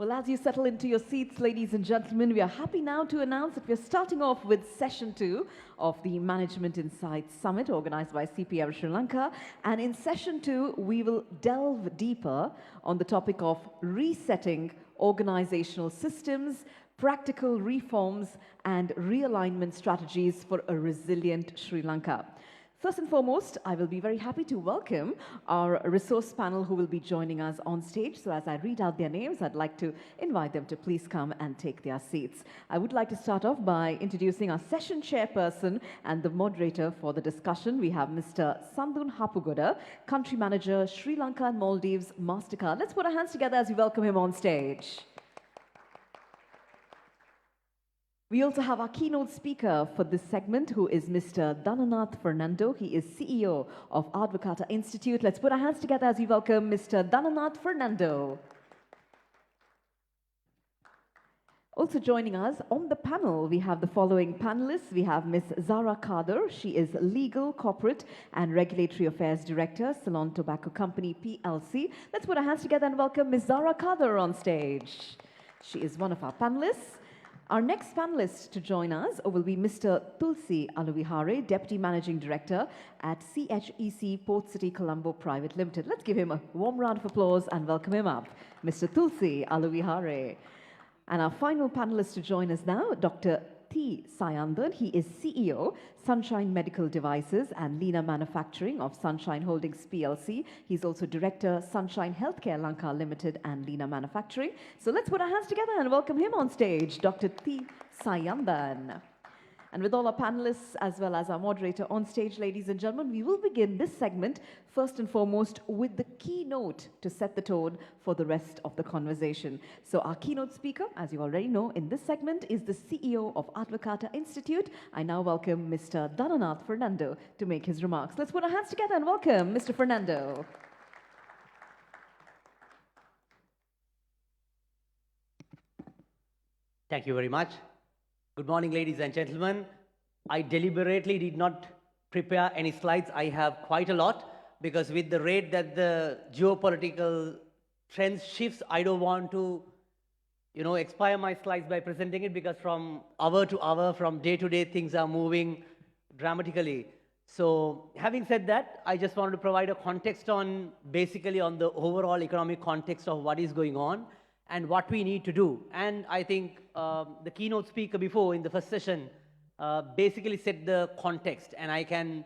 Well, as you settle into your seats, ladies and gentlemen, we are happy now to announce that we're starting off with session 2 of the Management Insights Summit organized by CPM Sri Lanka. And in session 2, we will delve deeper on the topic of resetting organizational systems, practical reforms, and realignment strategies for a resilient Sri Lanka. First and foremost, I will be very happy to welcome our resource panel who will be joining us on stage. So as I read out their names, I'd like to invite them to please come and take their seats. I would like to start off by introducing our session chairperson and the moderator for the discussion. We have Mr. Sandun Hapugoda, Country Manager, Sri Lanka and Maldives, MasterCard. Let's put our hands together as we welcome him on stage. We also have our keynote speaker for this segment, who is Mr. Dhananath Fernando. He is CEO of Advocata Institute. Let's put our hands together as we welcome Mr. Dhananath Fernando. Also joining us on the panel, we have the following panelists. We have Ms. Zara Kader. She is Legal, Corporate and Regulatory Affairs Director, Ceylon Tobacco Company, PLC. Let's put our hands together and welcome Ms. Zara Kader on stage. She is one of our panelists. Our next panelist to join us will be Mr. Tulsi Aluvihare, Deputy Managing Director at CHEC Port City Colombo Private Limited. Let's give him a warm round of applause and welcome him up, Mr. Tulsi Aluvihare. And our final panelist to join us now, Dr. T. Sayandan. He is CEO, Sunshine Medical Devices and Lena Manufacturing of Sunshine Holdings PLC. He's also Director, Sunshine Healthcare Lanka Limited and Lena Manufacturing. So let's put our hands together and welcome him on stage, Dr. T. Sayandan. And with all our panelists as well as our moderator on stage, ladies and gentlemen, we will begin this segment first and foremost with the keynote to set the tone for the rest of the conversation. So our keynote speaker, as you already know, in this segment is the CEO of Advocata Institute. I now welcome Mr. Dhananath Fernando to make his remarks. Let's put our hands together and welcome Mr. Fernando. Thank you very much. Good morning, ladies and gentlemen. I deliberately did not prepare any slides. I have quite a lot because with the rate that the geopolitical trends shifts, I don't want to, expire my slides by presenting it because from hour to hour, from day to day, things are moving dramatically. So having said that, I just wanted to provide a context basically on the overall economic context of what is going on and what we need to do. And I think the keynote speaker before in the first session basically set the context, and I can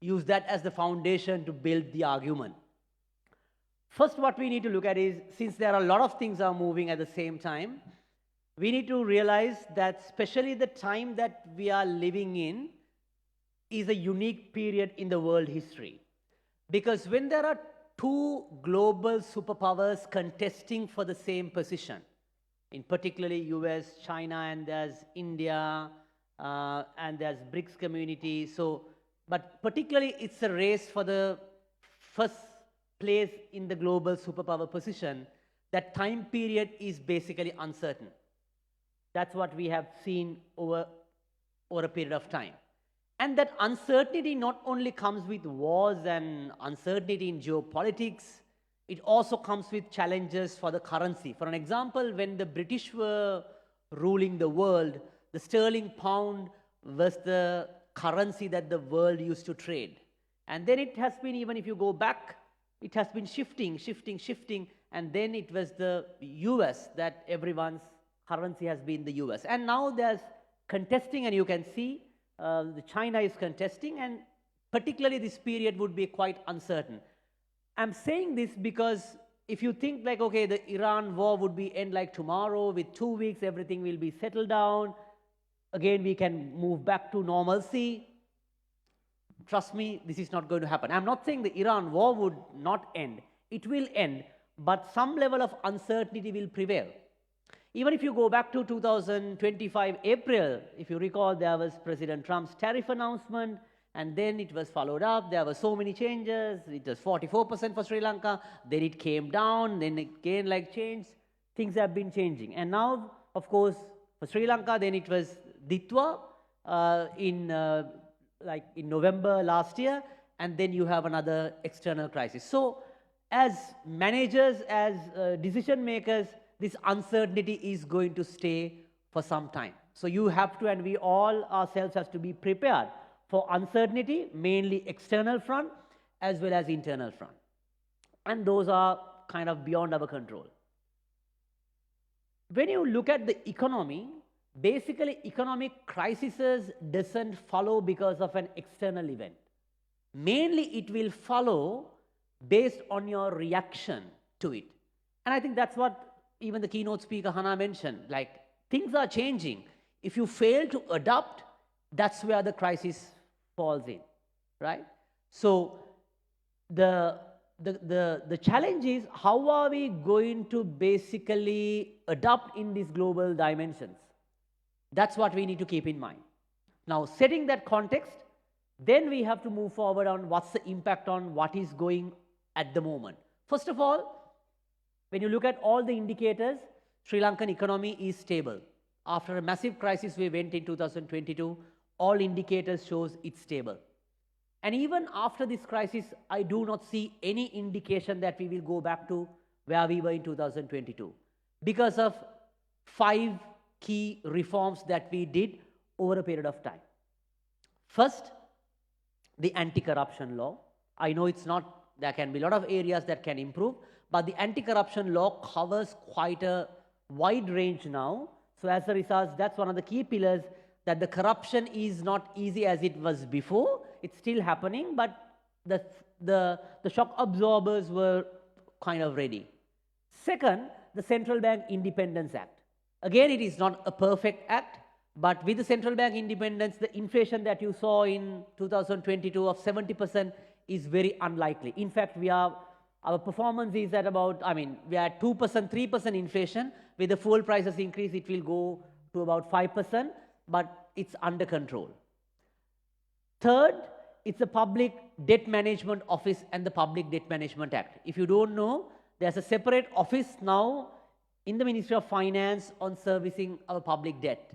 use that as the foundation to build the argument. First, what we need to look at is, since there are a lot of things are moving at the same time, we need to realize that especially the time that we are living in is a unique period in the world history. Because when there are two global superpowers contesting for the same position, in particularly US, China, and there's India, and there's BRICS community. So, but particularly it's a race for the first place in the global superpower position. That time period is basically uncertain. That's what we have seen over a period of time. And that uncertainty not only comes with wars and uncertainty in geopolitics, it also comes with challenges for the currency. For an example, when the British were ruling the world, the sterling pound was the currency that the world used to trade. And then it has been, even if you go back, it has been shifting, and then it was the US that everyone's currency has been the US. And now there's contesting, and you can see the China is contesting, and particularly this period would be quite uncertain. I'm saying this because if you think like, okay, the Iran war would be end like tomorrow, with 2 weeks everything will be settled down, again we can move back to normalcy. Trust me, this is not going to happen. I'm not saying the Iran war would not end. It will end, but some level of uncertainty will prevail. Even if you go back to 2025 April, if you recall, there was President Trump's tariff announcement, and then it was followed up. There were so many changes. It was 44% for Sri Lanka. Then it came down. Then it again changed. Things have been changing. And now, of course, for Sri Lanka, then it was Ditwa in November last year. And then you have another external crisis. So as managers, as decision makers, this uncertainty is going to stay for some time. So you have to, and we all ourselves have to be prepared for uncertainty, mainly external front as well as internal front. And those are kind of beyond our control. When you look at the economy, basically economic crises doesn't follow because of an external event. Mainly it will follow based on your reaction to it. And I think that's what even the keynote speaker Hannah mentioned, like things are changing. If you fail to adapt, that's where the crisis falls in, right? So the challenge is, how are we going to basically adapt in these global dimensions? That's what we need to keep in mind. Now, setting that context, then we have to move forward on what's the impact on what is going at the moment. First of all, when you look at all the indicators, Sri Lankan economy is stable. After a massive crisis we went in 2022, all indicators shows it's stable. And even after this crisis, I do not see any indication that we will go back to where we were in 2022 because of 5 key reforms that we did over a period of time. First, the anti-corruption law. I know it's not, there can be a lot of areas that can improve, but the anti-corruption law covers quite a wide range now. So as a result, that's one of the key pillars, that the corruption is not easy as it was before. It's still happening, but the shock absorbers were kind of ready. Second, the Central Bank Independence Act. Again, it is not a perfect act, but with the central bank independence, the inflation that you saw in 2022 of 70% is very unlikely. In fact, our performance is at about, we are at 2%, 3% inflation. With the fuel prices increase, it will go to about 5%, but it's under control. Third, it's the Public Debt Management Office and the Public Debt Management Act. If you don't know, there's a separate office now in the Ministry of Finance on servicing our public debt.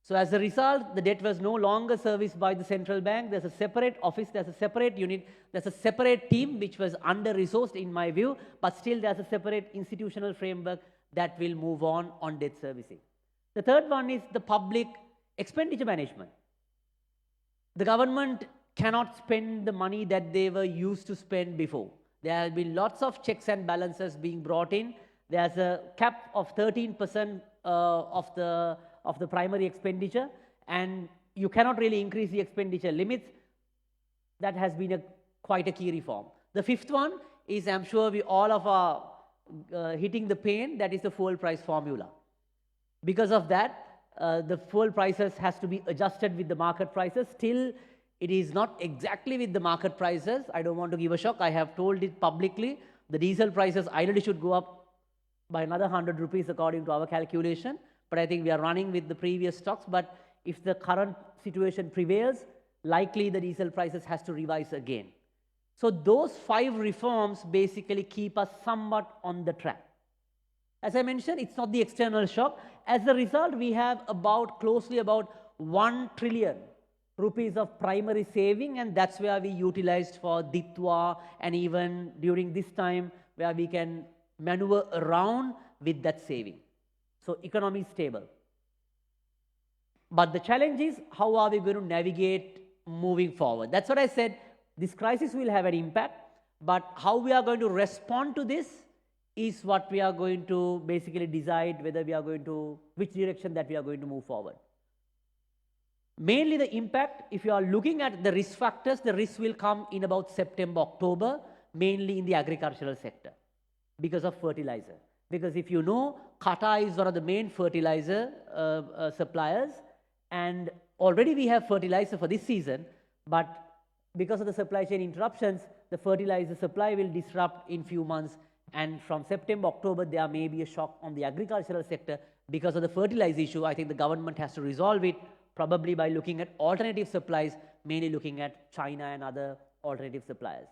So as a result, the debt was no longer serviced by the central bank. There's a separate office, there's a separate unit, there's a separate team which was under-resourced in my view, but still there's a separate institutional framework that will move on debt servicing. The third one is the public expenditure management. The government cannot spend the money that they were used to spend before. There have been lots of checks and balances being brought in. There's a cap of 13% of the primary expenditure, and you cannot really increase the expenditure limits. That has been quite a key reform. The fifth one is, I'm sure we all of are hitting the pain, that is the fuel price formula. Because of that, the fuel prices has to be adjusted with the market prices. Still, it is not exactly with the market prices. I don't want to give a shock. I have told it publicly. The diesel prices ideally should go up by another 100 rupees according to our calculation. But I think we are running with the previous stocks. But if the current situation prevails, likely the diesel prices has to revise again. So those 5 reforms basically keep us somewhat on the track. As I mentioned, it's not the external shock. As a result, we have closely about 1 trillion rupees of primary saving, and that's where we utilized for Ditwa, and even during this time where we can maneuver around with that saving. So economy is stable. But the challenge is, how are we going to navigate moving forward? That's what I said. This crisis will have an impact, but how we are going to respond to this is what we are going to basically decide whether we are going to, which direction that we are going to move forward. Mainly the impact, if you are looking at the risk factors, the risk will come in about September, October, mainly in the agricultural sector because of fertilizer. Because if you know, Qatar is one of the main fertilizer suppliers, and already we have fertilizer for this season, but because of the supply chain interruptions, the fertilizer supply will disrupt in few months, and from September, October, there may be a shock on the agricultural sector because of the fertilizer issue. I think the government has to resolve it, probably by looking at alternative supplies, mainly looking at China and other alternative suppliers.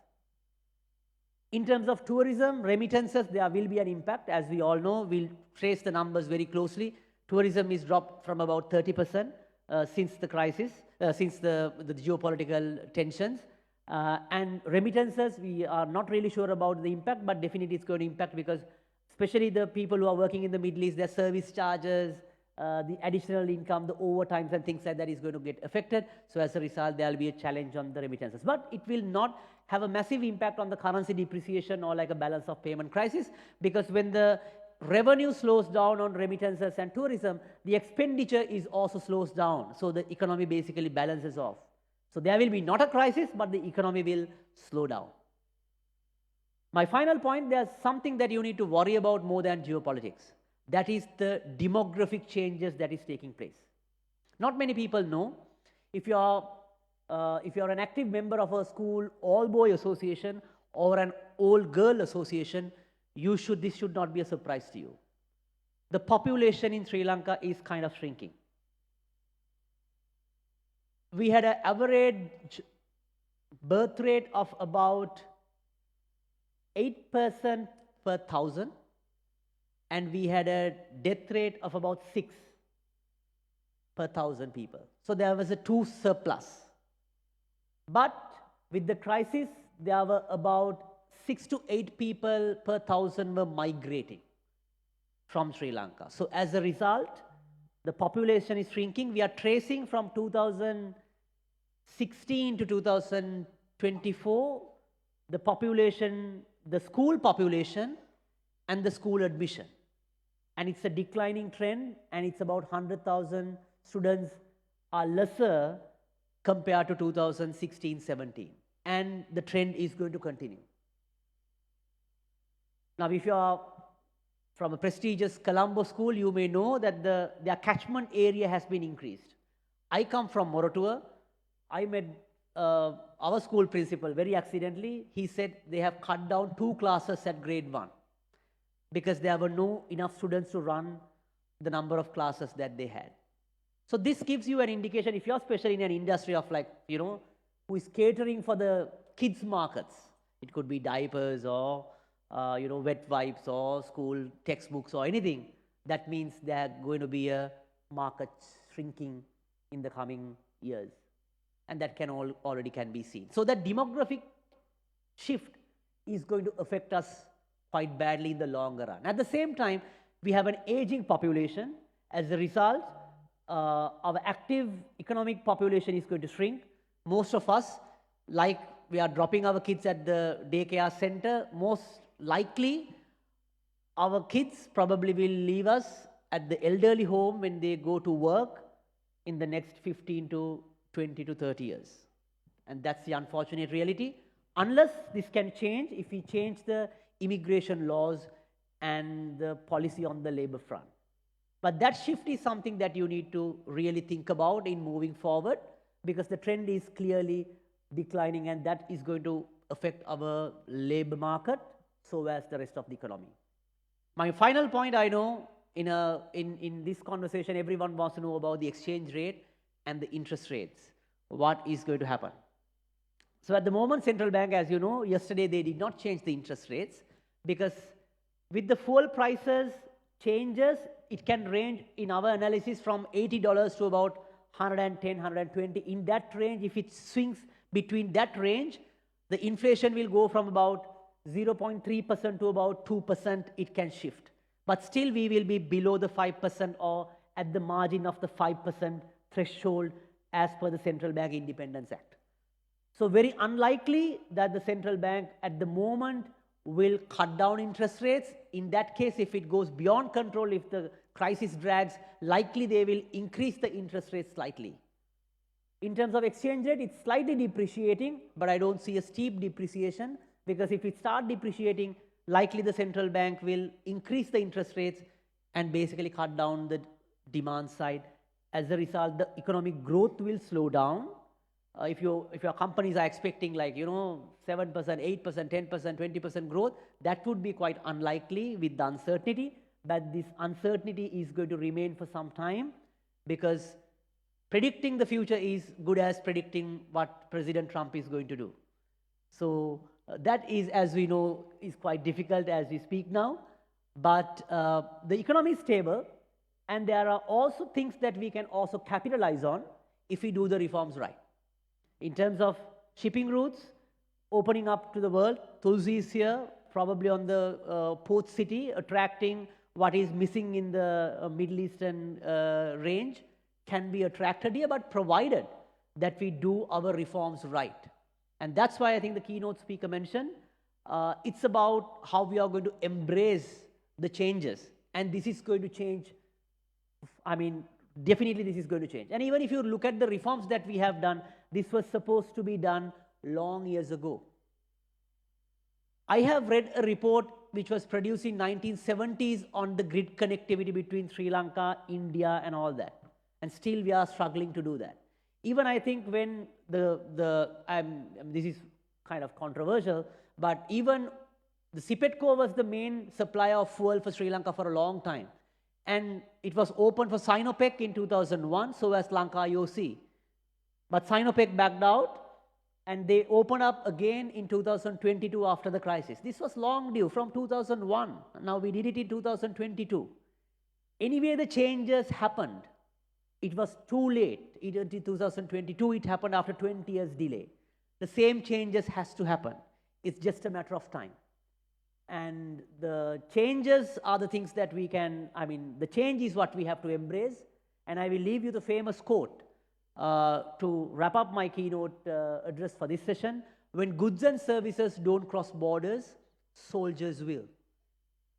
In terms of tourism, remittances, there will be an impact. As we all know, we'll trace the numbers very closely. Tourism is dropped from about 30% since the crisis, since the geopolitical tensions. And remittances, we are not really sure about the impact, but definitely it's going to impact because especially the people who are working in the Middle East, their service charges, the additional income, the overtimes and things like that is going to get affected. So as a result, there will be a challenge on the remittances. But it will not have a massive impact on the currency depreciation or like a balance of payment crisis, because when the revenue slows down on remittances and tourism, the expenditure is also slows down. So the economy basically balances off. So there will be not a crisis, but the economy will slow down. My final point, there's something that you need to worry about more than geopolitics. That is the demographic changes that is taking place. Not many people know. If you are an active member of a school all-boy association or an all-girl association, this should not be a surprise to you. The population in Sri Lanka is kind of shrinking. We had an average birth rate of about 8% per 1,000, and we had a death rate of about 6 per 1,000 people. So there was a 2 surplus. But with the crisis, there were about 6 to 8 people per 1,000 were migrating from Sri Lanka. So as a result, the population is shrinking. We are tracing from 2016 to 2024, the population, the school population and the school admission. And it's a declining trend, and it's about 100,000 students are lesser compared to 2016-17. And the trend is going to continue. Now, if you are from a prestigious Colombo school, you may know that their catchment area has been increased. I come from Moratuwa. I met our school principal very accidentally. He said they have cut down 2 classes at grade 1 because there were no enough students to run the number of classes that they had. So this gives you an indication, if you're especially in an industry of like, who is catering for the kids markets. It could be diapers or, wet wipes or school textbooks or anything. That means there's going to be a market shrinking in the coming years. And that already can be seen. So that demographic shift is going to affect us quite badly in the longer run. At the same time, we have an aging population. As a result, our active economic population is going to shrink. Most of us, like we are dropping our kids at the daycare center, most likely our kids probably will leave us at the elderly home when they go to work in the next 15 to 20 to 30 years. And that's the unfortunate reality. Unless this can change, if we change the immigration laws and the policy on the labor front. But that shift is something that you need to really think about in moving forward, because the trend is clearly declining, and that is going to affect our labor market so as the rest of the economy. My final point, I know in this conversation everyone wants to know about the exchange rate and the interest rates. What is going to happen? So at the moment, central bank, as you know, yesterday they did not change the interest rates, because with the fuel prices changes, it can range in our analysis from $80 to about 110, 120. In that range, if it swings between that range, the inflation will go from about 0.3% to about 2%, it can shift. But still we will be below the 5% or at the margin of the 5% threshold as per the Central Bank Independence Act. So very unlikely that the central bank at the moment will cut down interest rates. In that case, if it goes beyond control, if the crisis drags, likely they will increase the interest rate slightly. In terms of exchange rate, it's slightly depreciating, but I don't see a steep depreciation, because if it starts depreciating, likely the central bank will increase the interest rates and basically cut down the demand side. As a result, the economic growth will slow down. If your companies are expecting 7%, 8%, 10%, 20% growth, that would be quite unlikely with the uncertainty. But this uncertainty is going to remain for some time, because predicting the future is good as predicting what President Trump is going to do. So that is, as we know, is quite difficult as we speak now. But the economy is stable, and there are also things that we can also capitalize on if we do the reforms right. In terms of shipping routes, opening up to the world. Tulsi is here, probably on the port city, attracting what is missing in the Middle Eastern range, can be attracted here, but provided that we do our reforms right. And that's why I think the keynote speaker mentioned, it's about how we are going to embrace the changes. And this is going to change, I mean, definitely this is going to change. And even if you look at the reforms that we have done, this was supposed to be done long years ago. I have read a report which was produced in 1970s on the grid connectivity between Sri Lanka, India, and all that. And still we are struggling to do that. Even I think when this is kind of controversial, but even the CPETCO was the main supplier of fuel for Sri Lanka for a long time. And it was open for Sinopec in 2001, so as Lanka IOC. But Sinopec backed out, and they opened up again in 2022 after the crisis. This was long due from 2001. Now we did it in 2022. Anyway, the changes happened. It was too late. In 2022, it happened after 20 years delay. The same changes has to happen. It's just a matter of time. And the changes are the things that we can, the change is what we have to embrace. And I will leave you the famous quote to wrap up my keynote address for this session. When goods and services don't cross borders, soldiers will.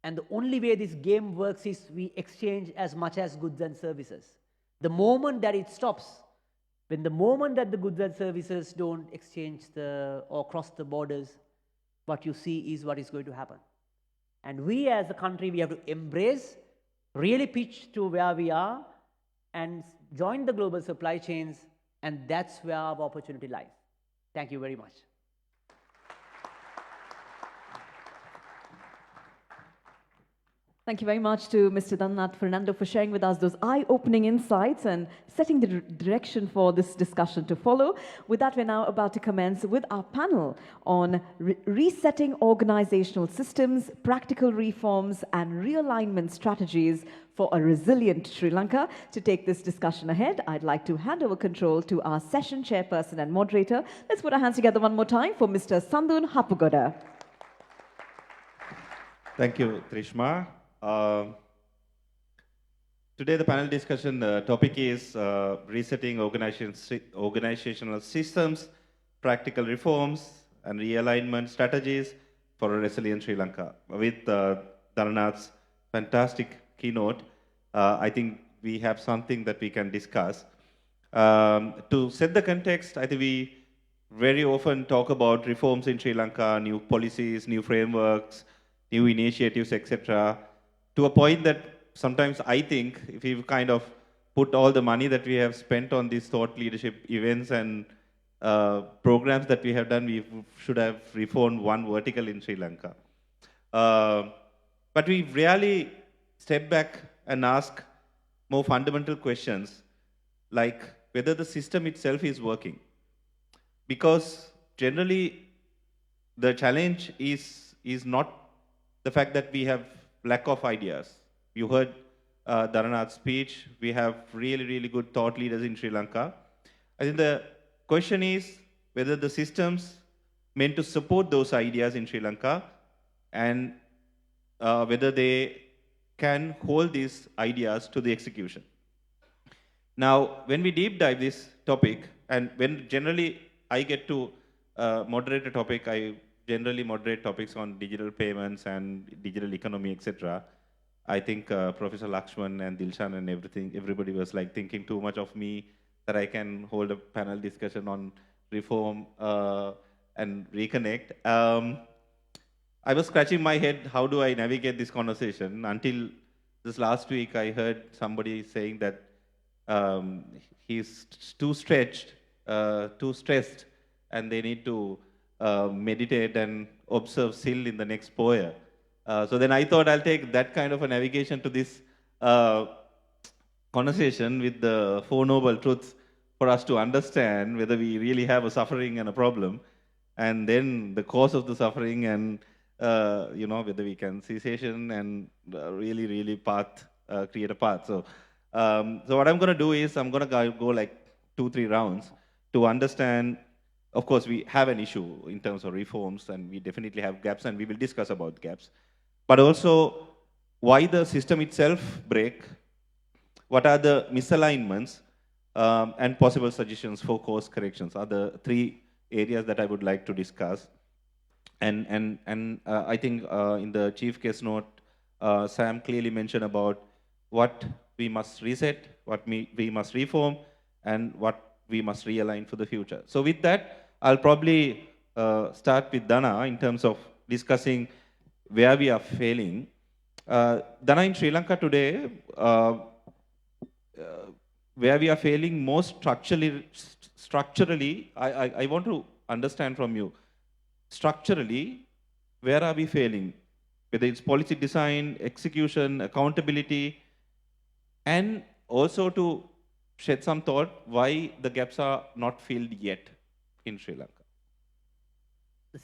And the only way this game works is we exchange as much as goods and services. The moment that it stops, when the moment that the goods and services don't exchange or cross the borders, what you see is what is going to happen. And we as a country, we have to embrace, really pitch to where we are and join the global supply chains, and that's where our opportunity lies. Thank you very much. Thank you very much to Mr. Dannath Fernando for sharing with us those eye-opening insights and setting the direction for this discussion to follow. With that, we're now about to commence with our panel on resetting organizational systems, practical reforms, and realignment strategies for a resilient Sri Lanka. To take this discussion ahead, I'd like to hand over control to our session chairperson and moderator. Let's put our hands together one more time for Mr. Sandun Hapugoda. Thank you, Trishma. Today, the panel discussion topic is resetting organizational systems, practical reforms, and realignment strategies for a resilient Sri Lanka. With Dharanath's fantastic keynote, I think we have something that we can discuss. To set the context, I think we very often talk about reforms in Sri Lanka, new policies, new frameworks, new initiatives, etc., to a point that sometimes I think if we kind of put all the money that we have spent on these thought leadership events and programs that we have done, we should have reformed one vertical in Sri Lanka. But we rarely step back and ask more fundamental questions, like whether the system itself is working. Because generally, the challenge is not the fact that we have lack of ideas. You heard Dharanath's speech. We have really, really good thought leaders in Sri Lanka. I think the question is whether the systems meant to support those ideas in Sri Lanka and whether they can hold these ideas to the execution. Now, when we deep dive this topic, and when generally I get to moderate a topic, I generally moderate topics on digital payments and digital economy, etc. I think Professor Lakshman and Dilshan and everybody was like thinking too much of me that I can hold a panel discussion on reform and reconnect. I was scratching my head, how do I navigate this conversation? Until this last week, I heard somebody saying that he's too stretched, too stressed, and they need to meditate and observe SIL in the next poem. So then I thought I'll take that kind of a navigation to this conversation with the Four Noble Truths for us to understand whether we really have a suffering and a problem, and then the cause of the suffering and whether we can cessation and really create a path. So what I'm going to do is I'm going to go like 2-3 rounds to understand of course, we have an issue in terms of reforms, and we definitely have gaps, and we will discuss about gaps. But also, why the system itself break, what are the misalignments, and possible suggestions for course corrections are the three areas that I would like to discuss. And I think in the chief case note, Sam clearly mentioned about what we must reset, what we must reform, and what we must realign for the future. So with that, I'll probably start with Dana in terms of discussing where we are failing. Dana, in Sri Lanka today, where we are failing most structurally, I want to understand from you, structurally, where are we failing? Whether it's policy design, execution, accountability, and also to shed some thought why the gaps are not filled yet in Sri Lanka. The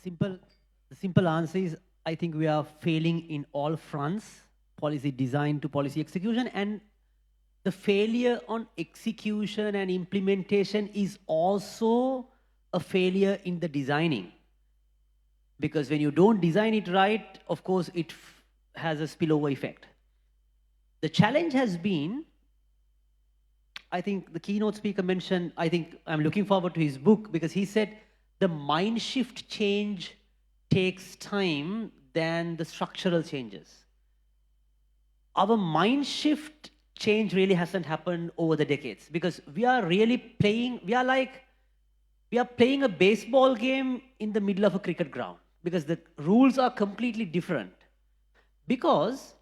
simple answer is I think we are failing in all fronts, policy design to policy execution, and the failure on execution and implementation is also a failure in the designing. Because when you don't design it right, of course, it has a spillover effect. The challenge has been, I think the keynote speaker mentioned, I think I'm looking forward to his book because he said the mind shift change takes time than the structural changes. Our mind shift change really hasn't happened over the decades because we are really playing, we are playing a baseball game in the middle of a cricket ground because the rules are completely different. Because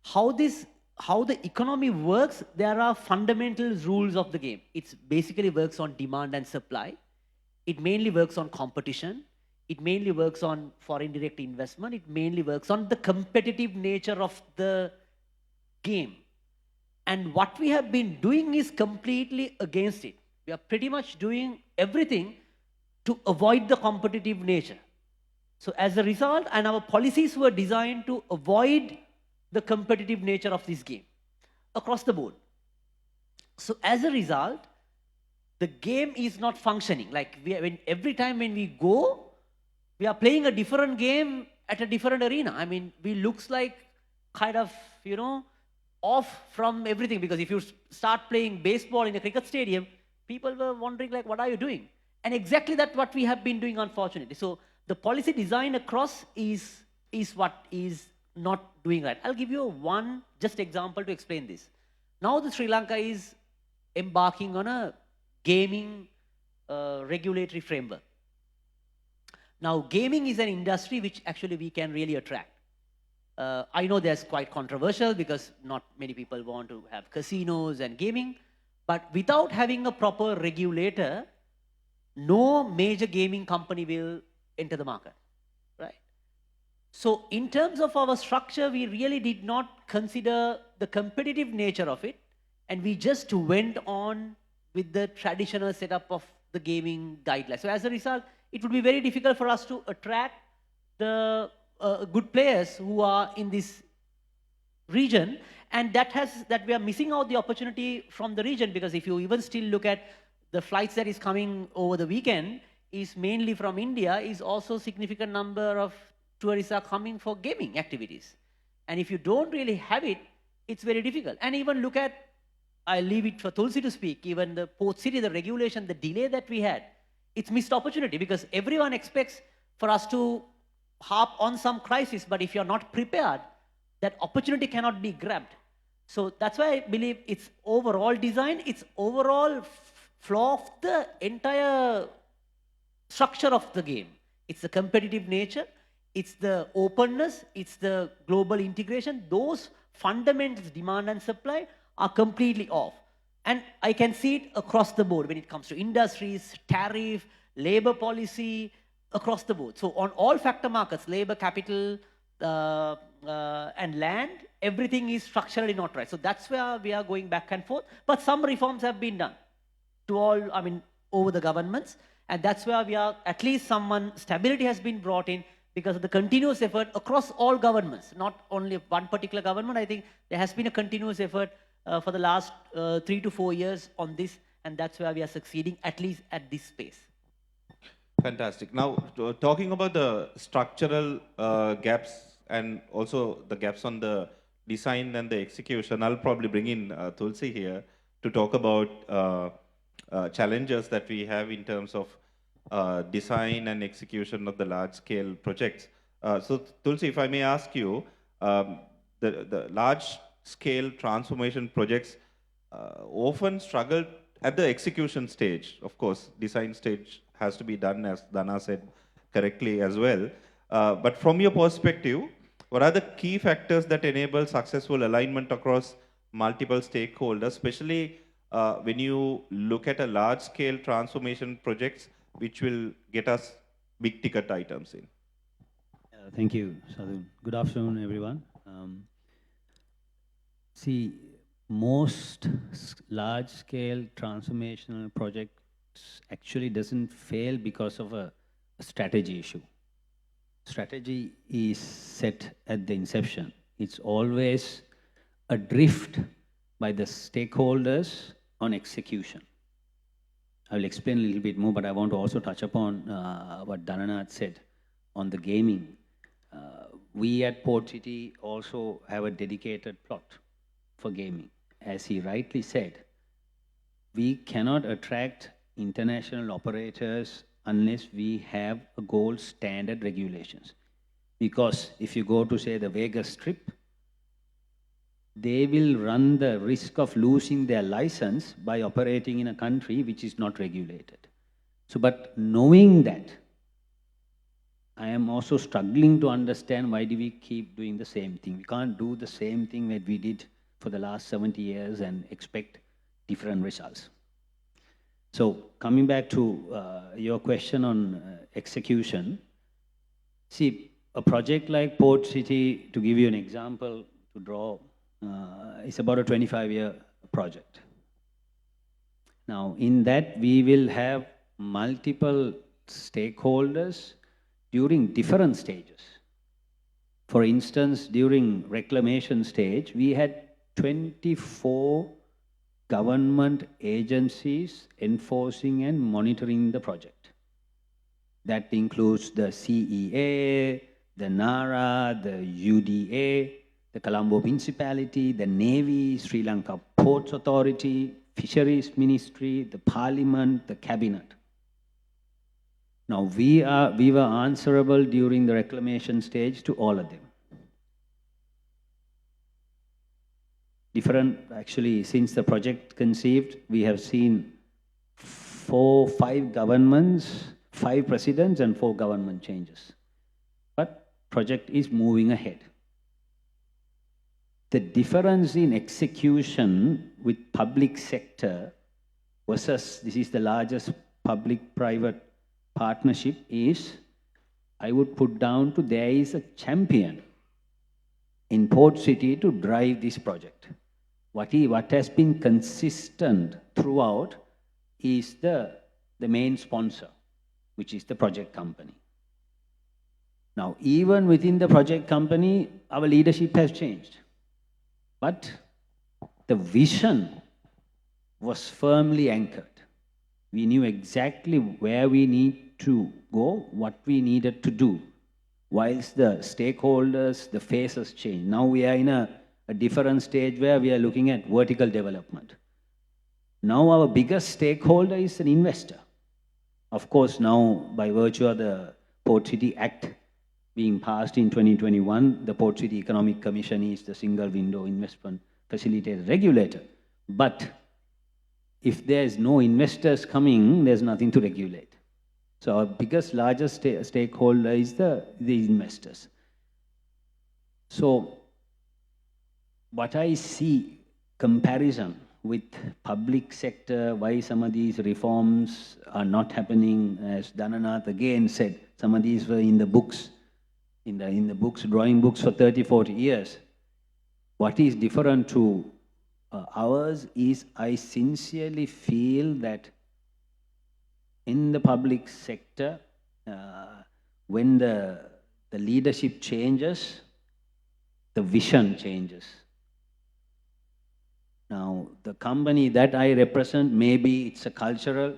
how the economy works, there are fundamental rules of the game. It basically works on demand and supply. It mainly works on competition. It mainly works on foreign direct investment. It mainly works on the competitive nature of the game. And what we have been doing is completely against it. We are pretty much doing everything to avoid the competitive nature. So as a result, and our policies were designed to avoid the competitive nature of this game across the board. So as a result, the game is not functioning. Like every time when we go, we are playing a different game at a different arena. I mean, we looks like kind of, off from everything, because if you start playing baseball in a cricket stadium, people were wondering like, what are you doing? And exactly that's what we have been doing, unfortunately. So the policy design across is what is not doing right. I'll give you one just example to explain this. Now the Sri Lanka is embarking on a gaming regulatory framework. Now gaming is an industry which actually we can really attract. I know that's quite controversial because not many people want to have casinos and gaming, but without having a proper regulator, no major gaming company will enter the market, right? So in terms of our structure, we really did not consider the competitive nature of it, and we just went on with the traditional setup of the gaming guidelines. So as a result, it would be very difficult for us to attract the good players who are in this region, and that we are missing out the opportunity from the region, because if you even still look at the flights that is coming over the weekend is mainly from India, is also significant number of tourists are coming for gaming activities. And if you don't really have it, it's very difficult. And even look at, I leave it for Tulsi to speak, even the port city, the regulation, the delay that we had, it's missed opportunity because everyone expects for us to harp on some crisis, but if you're not prepared, that opportunity cannot be grabbed. So that's why I believe it's overall design, it's overall flaw of the entire structure of the game. It's the competitive nature, it's the openness, it's the global integration. Those fundamentals, demand and supply, are completely off. And I can see it across the board when it comes to industries, tariff, labor policy, across the board. So on all factor markets, labor, capital, and land, everything is structurally not right. So that's where we are going back and forth. But some reforms have been done to all, over the governments. And that's where we are, at least stability has been brought in because of the continuous effort across all governments, not only one particular government. I think there has been a continuous effort for the last 3 to 4 years on this, and that's where we are succeeding, at least at this space. Fantastic. Now, talking about the structural gaps and also the gaps on the design and the execution, I'll probably bring in Tulsi here to talk about challenges that we have in terms of design and execution of the large-scale projects. So, Tulsi, if I may ask you, the large-scale transformation projects often struggle at the execution stage. Of course, design stage has to be done, as Dana said correctly as well. But from your perspective, what are the key factors that enable successful alignment across multiple stakeholders, especially when you look at a large-scale transformation projects, which will get us big ticket items in? Thank you, Sadhu. Good afternoon, everyone. See, most large-scale transformational projects actually doesn't fail because of a strategy issue. Strategy is set at the inception. It's always a drift by the stakeholders on execution. I will explain a little bit more, but I want to also touch upon what Dhananath said on the gaming. We at Port City also have a dedicated plot for gaming. As he rightly said, we cannot attract international operators unless we have a gold standard regulations. Because if you go to, say, the Vegas Strip, they will run the risk of losing their license by operating in a country which is not regulated. So, but knowing that, I am also struggling to understand why do we keep doing the same thing. We can't do the same thing that we did for the last 70 years and expect different results. So coming back to your question on execution, see, a project like Port City, to give you an example, to draw, is about a 25-year project. Now, in that, we will have multiple stakeholders during different stages. For instance, during reclamation stage, we had 24 government agencies enforcing and monitoring the project. That includes the CEA, the NARA, the UDA, the Colombo Municipality, the Navy, Sri Lanka Ports Authority, Fisheries Ministry, the Parliament, the Cabinet. Now, we were answerable during the reclamation stage to all of them. Actually, since the project conceived, we have seen 5 governments, 5 presidents, and 4 government changes. But project is moving ahead. The difference in execution with public sector versus this is the largest public-private partnership is, I would put down to there is a champion in Port City to drive this project. What has been consistent throughout is the main sponsor, which is the project company. Now, even within the project company, our leadership has changed. But the vision was firmly anchored. We knew exactly where we need to go, what we needed to do, whilst the stakeholders, the faces change. Now we are in a different stage where we are looking at vertical development. Now our biggest stakeholder is an investor. Of course, now by virtue of the Port City Act being passed in 2021, the Port City Economic Commission is the single window investment facilitator regulator. But if there's no investors coming, there's nothing to regulate. So our biggest, largest stakeholder is the investors. So what I see comparison with public sector, why some of these reforms are not happening, as Dhananath again said, some of these were in the books, in the books, drawing books for 30, 40 years. What is different to ours is I sincerely feel that in the public sector, when the leadership changes, the vision changes. Now, the company that I represent, maybe it's a cultural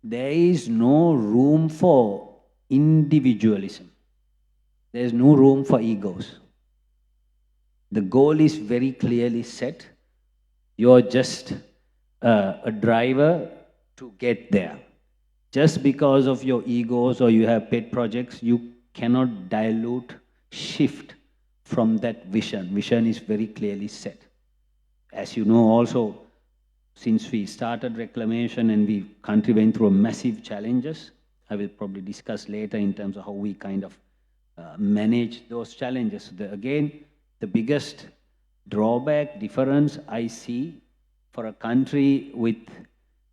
there is no room for individualism. There is no room for egos. The goal is very clearly set. You're just a driver to get there. Just because of your egos or you have pet projects, you cannot dilute, shift from that vision. Vision is very clearly set. As you know, also, since we started reclamation and we country went through massive challenges, I will probably discuss later in terms of how we kind of manage those challenges. Again, the biggest drawback difference I see for a country with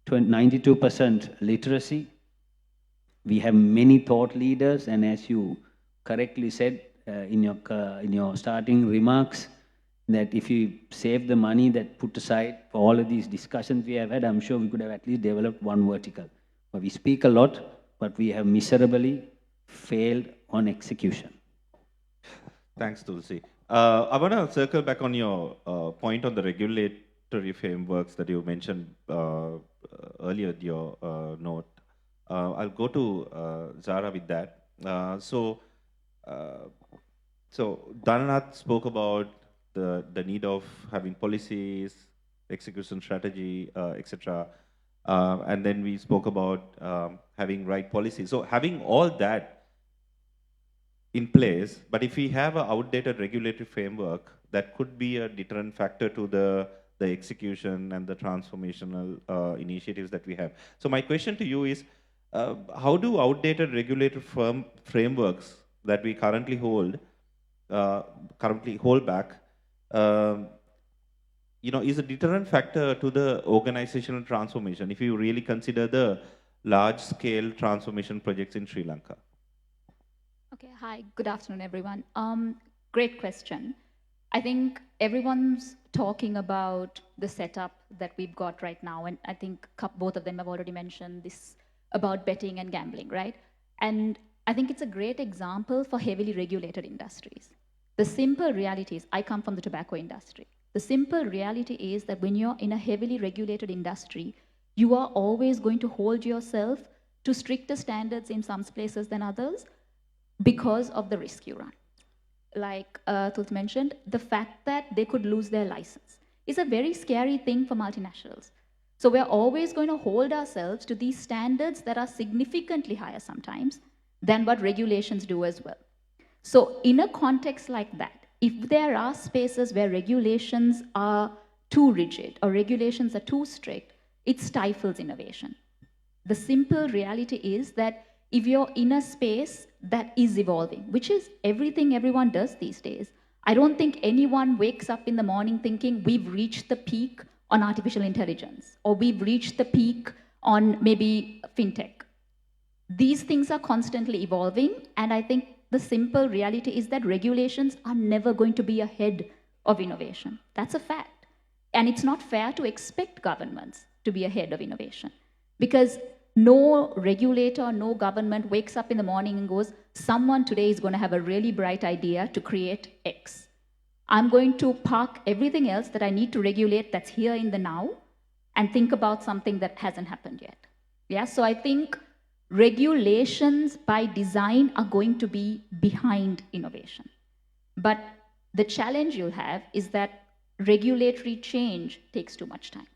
92% literacy, we have many thought leaders, and as you correctly said in your starting remarks, that if you save the money that put aside for all of these discussions we have had, I'm sure we could have at least developed one vertical. But we speak a lot, but we have miserably failed on execution. Thanks, Tulsi. I want to circle back on your point on the regulatory frameworks that you mentioned earlier in your note. I'll go to Zara with that. So Dhananath spoke about the need of having policies, execution strategy, etc. And then we spoke about having right policies. So having all that in place, but if we have an outdated regulatory framework, that could be a deterrent factor to the execution and the transformational initiatives that we have. So my question to you is, how do outdated regulatory frameworks that we currently hold back, is a deterrent factor to the organizational transformation if you really consider the large-scale transformation projects in Sri Lanka? Okay, hi, good afternoon, everyone. Great question. I think everyone's talking about the setup that we've got right now, and I think both of them have already mentioned this about betting and gambling, right? And I think it's a great example for heavily regulated industries. The simple reality is, I come from the tobacco industry. The simple reality is that when you're in a heavily regulated industry, you are always going to hold yourself to stricter standards in some places than others because of the risk you run. Like Tulsi mentioned, the fact that they could lose their license is a very scary thing for multinationals. So we're always going to hold ourselves to these standards that are significantly higher sometimes than what regulations do as well. So in a context like that, if there are spaces where regulations are too rigid or regulations are too strict, it stifles innovation. The simple reality is that if you're in a space that is evolving, which is everything everyone does these days, I don't think anyone wakes up in the morning thinking we've reached the peak on artificial intelligence, or we've reached the peak on maybe fintech. These things are constantly evolving, and I think the simple reality is that regulations are never going to be ahead of innovation. That's a fact. And it's not fair to expect governments to be ahead of innovation, because no regulator, no government wakes up in the morning and goes, someone today is going to have a really bright idea to create X. I'm going to park everything else that I need to regulate that's here in the now and think about something that hasn't happened yet. Yeah, so I think regulations by design are going to be behind innovation. But the challenge you'll have is that regulatory change takes too much time.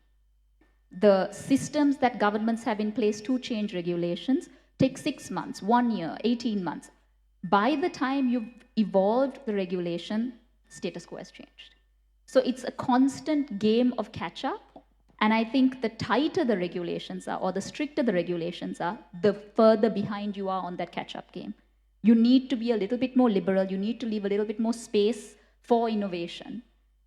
The systems that governments have in place to change regulations take 6 months, 1 year, 18 months. By the time you've evolved the regulation, status quo has changed. So it's a constant game of catch up. And I think the tighter the regulations are, or the stricter the regulations are, the further behind you are on that catch up game. You need to be a little bit more liberal. You need to leave a little bit more space for innovation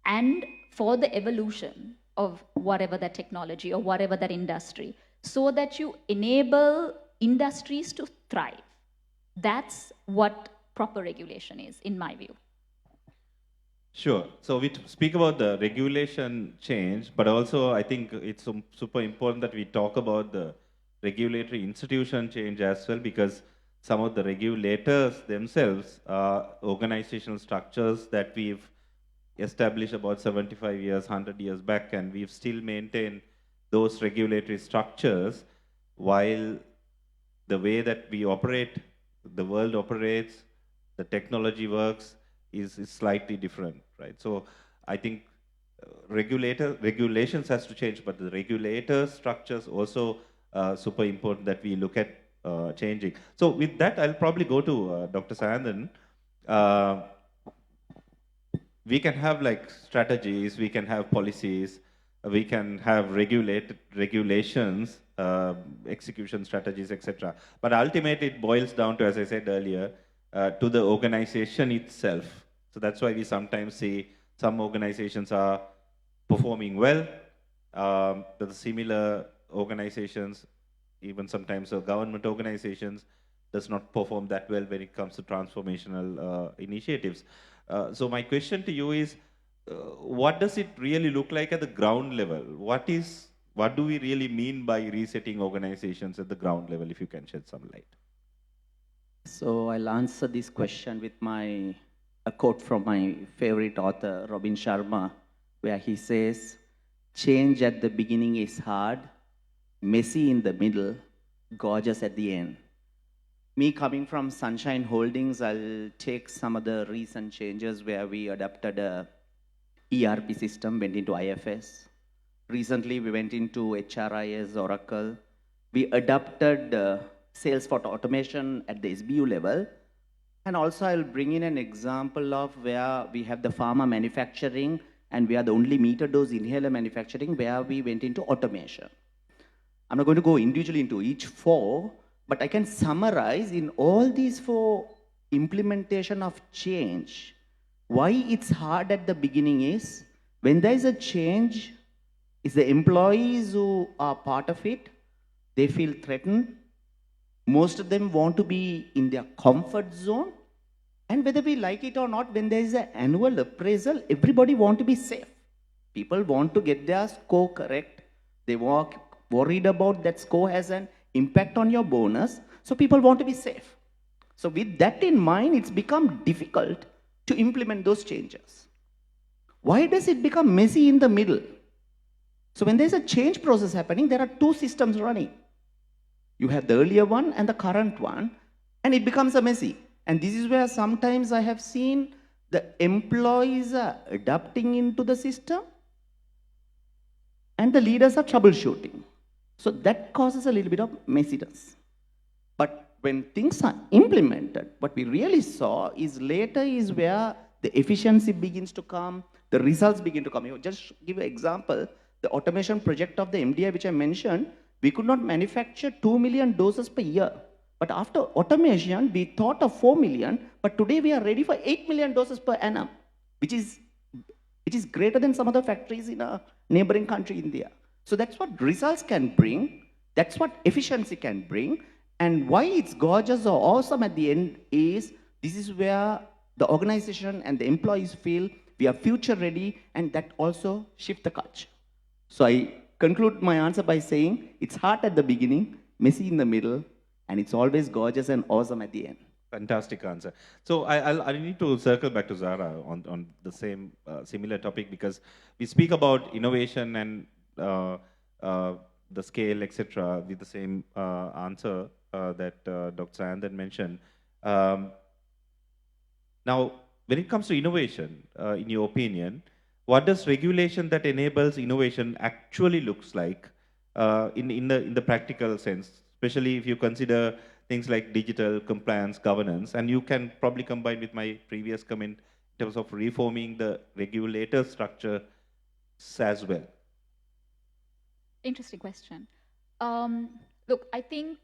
and for the evolution of whatever that technology or whatever that industry, so that you enable industries to thrive. That's what proper regulation is, in my view. Sure. So we speak about the regulation change, but also I think it's super important that we talk about the regulatory institution change as well, because some of the regulators themselves are organizational structures that we've established about 75 years, 100 years back, and we've still maintained those regulatory structures. while the way that we operate, the world operates, the technology works is slightly different, right? So I think regulations has to change, but the regulator structures also super important that we look at changing. So with that, I'll probably go to Dr. Sayandan. Uh, we can have like strategies, we can have policies, we can have regulations, execution strategies, etc. But ultimately, it boils down to, as I said earlier, to the organization itself. So that's why we sometimes see some organizations are performing well, the similar organizations, even sometimes government organizations, does not perform that well when it comes to transformational initiatives. So my question to you is, what does it really look like at the ground level? What do we really mean by resetting organizations at the ground level, if you can shed some light? So I'll answer this question with a quote from my favorite author, Robin Sharma, where he says, "Change at the beginning is hard, messy in the middle, gorgeous at the end." Me coming from Sunshine Holdings, I'll take some of the recent changes where we adapted a ERP system, went into IFS. Recently, we went into HRIS, Oracle. We adapted Salesforce automation at the SBU level. And also, I'll bring in an example of where we have the pharma manufacturing and we are the only meter dose inhaler manufacturing where we went into automation. I'm not going to go individually into each four, but I can summarize in all these four implementation of change. Why it's hard at the beginning is when there is a change, it's the employees who are part of it, they feel threatened. Most of them want to be in their comfort zone. And whether we like it or not, when there is an annual appraisal, everybody want to be safe. People want to get their score correct. They worried about that score has an impact on your bonus. So people want to be safe. So with that in mind, it's become difficult to implement those changes. Why does it become messy in the middle? So when there's a change process happening, there are two systems running. You have the earlier one and the current one, and it becomes a messy. And this is where sometimes I have seen the employees are adapting into the system and the leaders are troubleshooting. So that causes a little bit of messiness. But when things are implemented, what we really saw is later is where the efficiency begins to come, the results begin to come. Just give an example, the automation project of the MDI, which I mentioned, we could not manufacture 2 million doses per year. But after automation, we thought of 4 million, but today we are ready for 8 million doses per annum, which is greater than some other factories in a neighboring country, India. So that's what results can bring. That's what efficiency can bring. And why it's gorgeous or awesome at the end is this is where the organization and the employees feel we are future ready, and that also shift the culture. So I conclude my answer by saying it's hard at the beginning, messy in the middle, and it's always gorgeous and awesome at the end. Fantastic answer. So I need to circle back to Zara on the same similar topic, because we speak about innovation and the scale, etc., with the same answer that Dr. Sayandan mentioned. Now, when it comes to innovation, in your opinion, what does regulation that enables innovation actually looks like in the practical sense, especially if you consider things like digital compliance, governance, and you can probably combine with my previous comment in terms of reforming the regulator structure as well? Interesting question. Look, I think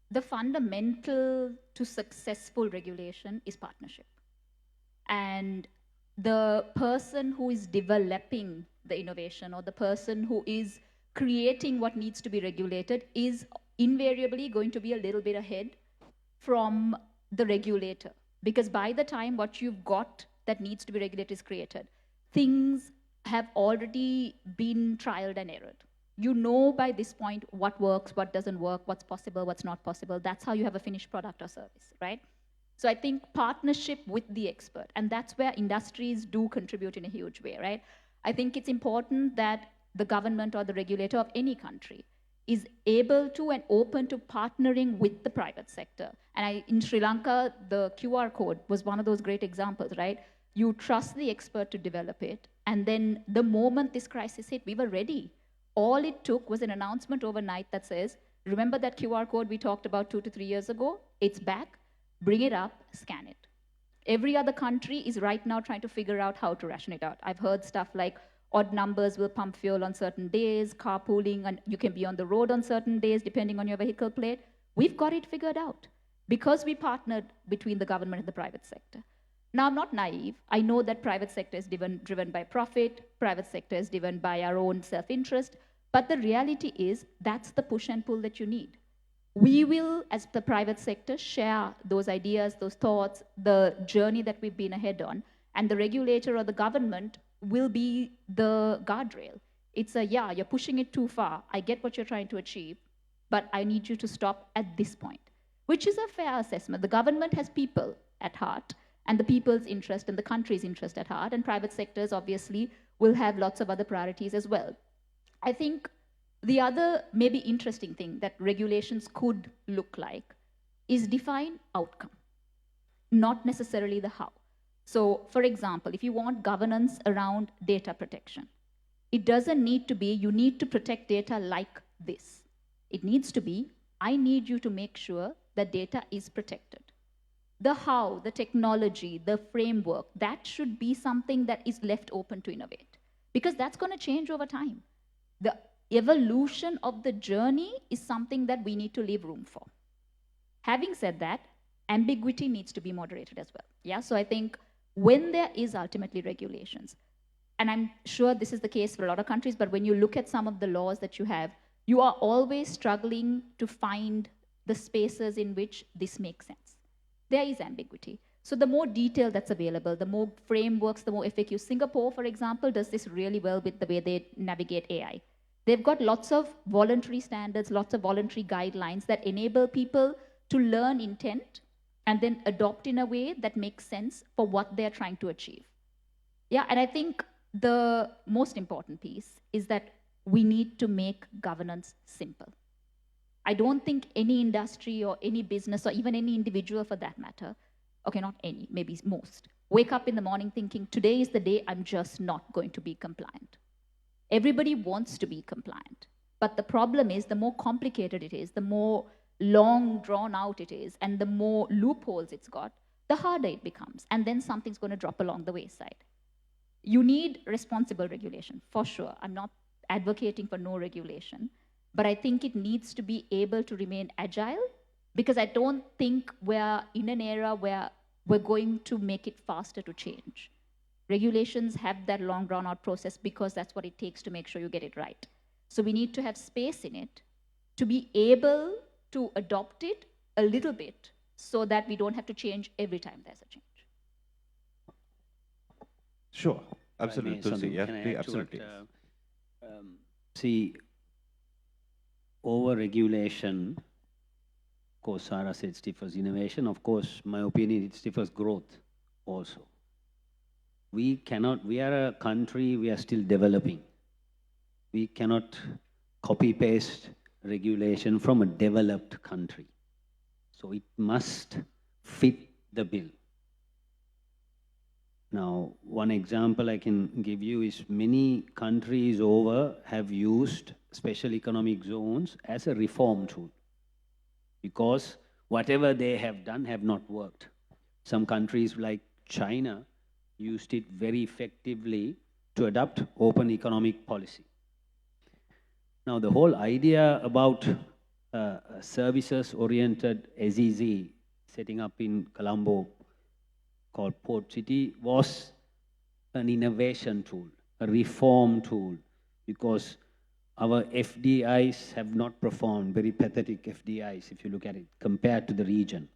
the fundamental to successful regulation is partnership. And the person who is developing the innovation or the person who is creating what needs to be regulated is invariably going to be a little bit ahead from the regulator. Because by the time what you've got that needs to be regulated is created, things have already been trialed and errored. You know by this point what works, what doesn't work, what's possible, what's not possible. That's how you have a finished product or service, right? So I think partnership with the expert, and that's where industries do contribute in a huge way, right? I think it's important that the government or the regulator of any country is able to and open to partnering with the private sector. And in Sri Lanka, the QR code was one of those great examples, right? You trust the expert to develop it, and then the moment this crisis hit, we were ready. All it took was an announcement overnight that says, remember that QR code we talked about 2 to 3 years ago? It's back, bring it up, scan it. Every other country is right now trying to figure out how to ration it out. I've heard stuff like odd numbers will pump fuel on certain days, carpooling, and you can be on the road on certain days depending on your vehicle plate. We've got it figured out because we partnered between the government and the private sector. Now, I'm not naive. I know that private sector is driven by profit, private sector is driven by our own self-interest, but the reality is that's the push and pull that you need. We will, as the private sector, share those ideas, those thoughts, the journey that we've been ahead on, and the regulator or the government will be the guardrail. It's yeah, you're pushing it too far. I get what you're trying to achieve, but I need you to stop at this point, which is a fair assessment. The government has people at heart, and the people's interest and the country's interest at heart, and private sectors obviously will have lots of other priorities as well. I think the other maybe interesting thing that regulations could look like is define outcome, not necessarily the how. So, for example, if you want governance around data protection, it doesn't need to be, you need to protect data like this. It needs to be, I need you to make sure that data is protected. The how, the technology, the framework, that should be something that is left open to innovate, because that's going to change over time. The evolution of the journey is something that we need to leave room for. Having said that, ambiguity needs to be moderated as well. Yeah, so I think when there is ultimately regulations, and I'm sure this is the case for a lot of countries, but when you look at some of the laws that you have, you are always struggling to find the spaces in which this makes sense. There is ambiguity. So the more detail that's available, the more frameworks, the more FAQs. Singapore, for example, does this really well with the way they navigate AI. They've got lots of voluntary standards, lots of voluntary guidelines that enable people to learn intent and then adopt in a way that makes sense for what they're trying to achieve. Yeah, and I think the most important piece is that we need to make governance simple. I don't think any industry or any business or even any individual for that matter, okay, not any, maybe most, wake up in the morning thinking, today is the day I'm just not going to be compliant. Everybody wants to be compliant. But the problem is, the more complicated it is, the more long drawn out it is, and the more loopholes it's got, the harder it becomes. And then something's going to drop along the wayside. You need responsible regulation, for sure. I'm not advocating for no regulation, but I think it needs to be able to remain agile, because I don't think we're in an era where we're going to make it faster to change. Regulations have that long drawn out process because that's what it takes to make sure you get it right. So we need to have space in it to be able to adopt it a little bit so that we don't have to change every time there's a change. Sure, absolutely. If I may, Tulsi, Sanu, yeah, can I please, add to absolutely. it? See, over-regulation, of course, Sarah said stifles innovation. Of course, my opinion, it stifles growth also. We are a country, we are still developing. We cannot copy-paste regulation from a developed country. So it must fit the bill. Now, one example I can give you is many countries over have used special economic zones as a reform tool, because whatever they have done have not worked. Some countries like China used it very effectively to adopt open economic policy. Now, the whole idea about services-oriented SEZ setting up in Colombo called Port City was an innovation tool, a reform tool, because our FDIs have not performed, very pathetic FDIs if you look at it, compared to the region.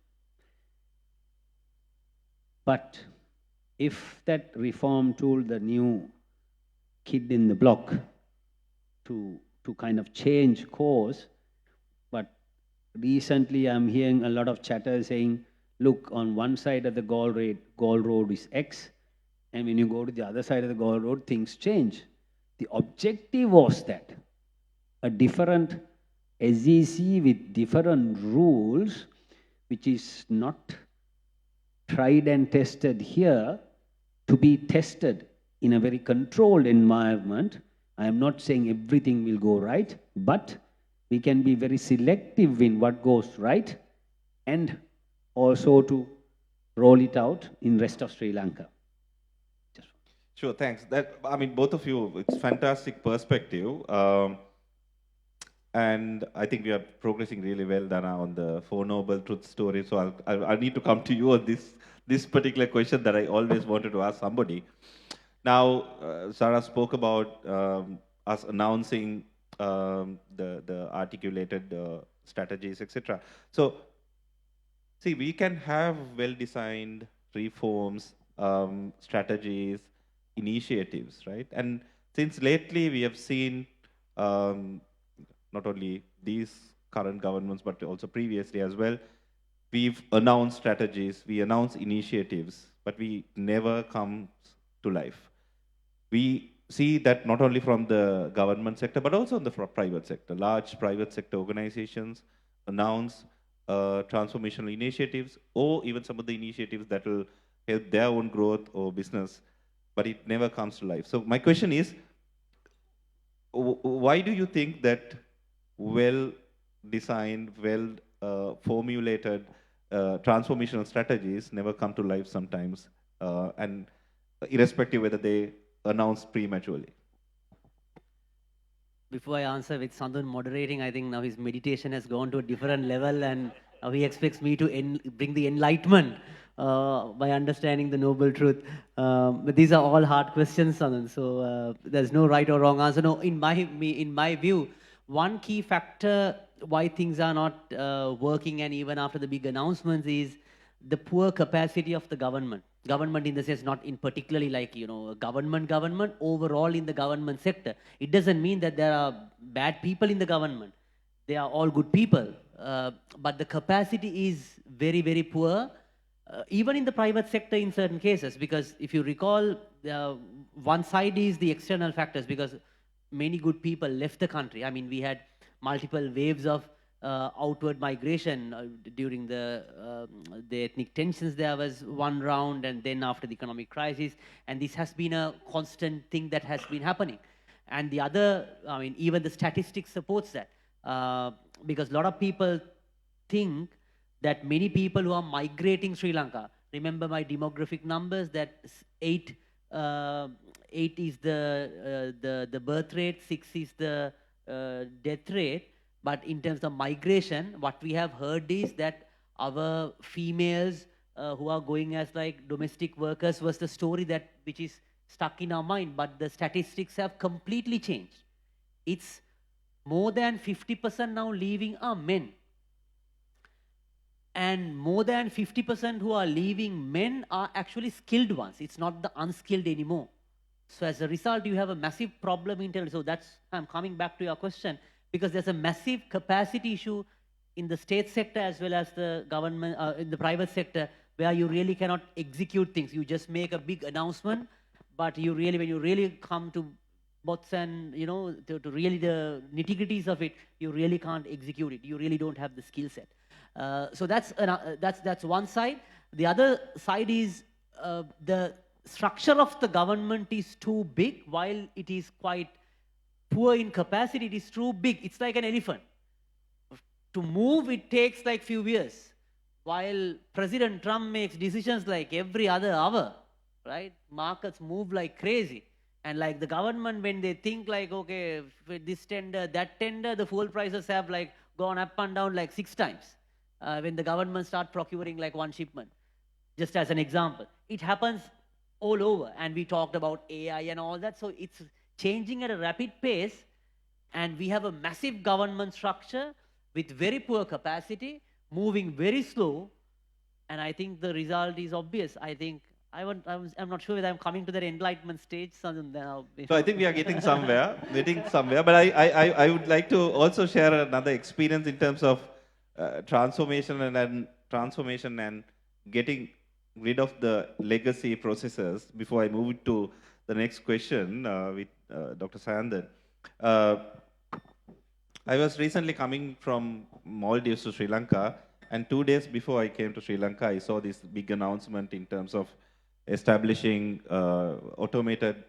But if that reform tool, the new kid in the block to kind of change course, but recently I'm hearing a lot of chatter saying, look, on one side of the Gaul Road is X, and when you go to the other side of the Gaul Road, things change. The objective was that a different SEC with different rules, which is not tried and tested here, to be tested in a very controlled environment. I am not saying everything will go right, but we can be very selective in what goes right and also to roll it out in rest of Sri Lanka. Sure, thanks. I mean, both of you, it's fantastic perspective. And I think we are progressing really well, Dana, on the Four Noble Truth story. So I need to come to you on this particular question that I always wanted to ask somebody. Now, Sarah spoke about us announcing the articulated strategies, etc. So, see, we can have well-designed reforms, strategies, initiatives, right? And since lately we have seen not only these current governments, but also previously as well, we've announced strategies, we announce initiatives, but we never come to life. We see that not only from the government sector, but also in the private sector. Large private sector organizations announce transformational initiatives or even some of the initiatives that will help their own growth or business, but it never comes to life. So my question is, why do you think that well-designed, well-formulated transformational strategies never come to life sometimes, and irrespective whether they announce prematurely? Before I answer with Sandhu moderating, I think now his meditation has gone to a different level and now he expects me to bring the enlightenment by understanding the noble truth. But these are all hard questions, Sandhu. So there's no right or wrong answer. No, in my view, one key factor why things are not working and even after the big announcements is the poor capacity of the government. Government in the sense, not in particularly like, government, overall in the government sector. It doesn't mean that there are bad people in the government. They are all good people. But the capacity is very, very poor, even in the private sector in certain cases. Because if you recall, one side is the external factors, because many good people left the country. I mean, we had multiple waves of outward migration during the ethnic tensions. There was one round, and then after the economic crisis, and this has been a constant thing that has been happening. And the other, I mean, even the statistics supports that, because a lot of people think that many people who are migrating Sri Lanka, remember my demographic numbers, that 8 is the birth rate, 6 is the death rate. But in terms of migration, what we have heard is that our females who are going as like domestic workers was the story that which is stuck in our mind. But the statistics have completely changed. It's more than 50% now leaving are men. And more than 50% who are leaving men are actually skilled ones. It's not the unskilled anymore. So as a result, you have a massive problem in terms. So that's, I'm coming back to your question, because there's a massive capacity issue in the state sector as well as the government, in the private sector, where you really cannot execute things. You just make a big announcement, but you really, when you really come to bots and, to really the nitty-gritties of it, you really can't execute it. You really don't have the skill set. So that's one side. The other side is the structure of the government is too big, while it is quite poor in capacity. It is too big. It's like an elephant. To move, it takes like few years, while President Trump makes decisions like every other hour, right? Markets move like crazy. And like the government, when they think like, okay, with this tender, that tender, the fuel prices have like gone up and down like 6 times. When the government start procuring like one shipment, just as an example. It happens all over, and we talked about AI and all that. So it's changing at a rapid pace, and we have a massive government structure with very poor capacity, moving very slow, and I think the result is obvious. I think I'm not sure whether I'm coming to that enlightenment stage. So I think we are getting somewhere, But I would like to also share another experience in terms of transformation and getting rid of the legacy processes before I move to the next question with Dr. Sayandan. I was recently coming from Maldives to Sri Lanka, and 2 days before I came to Sri Lanka, I saw this big announcement in terms of establishing automated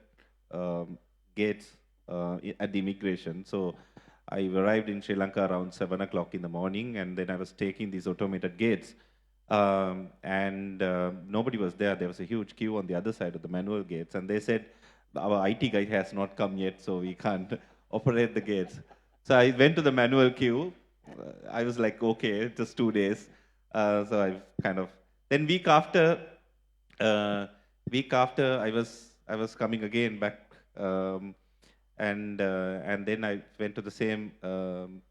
gates at the immigration. So I arrived in Sri Lanka around 7 o'clock in the morning, and then I was taking these automated gates. And nobody was there. There was a huge queue on the other side of the manual gates, and they said, our IT guy has not come yet, so we can't operate the gates. So I went to the manual queue. I was like, okay, just 2 days. So I kind of, then week after I was coming again back, and then I went to the same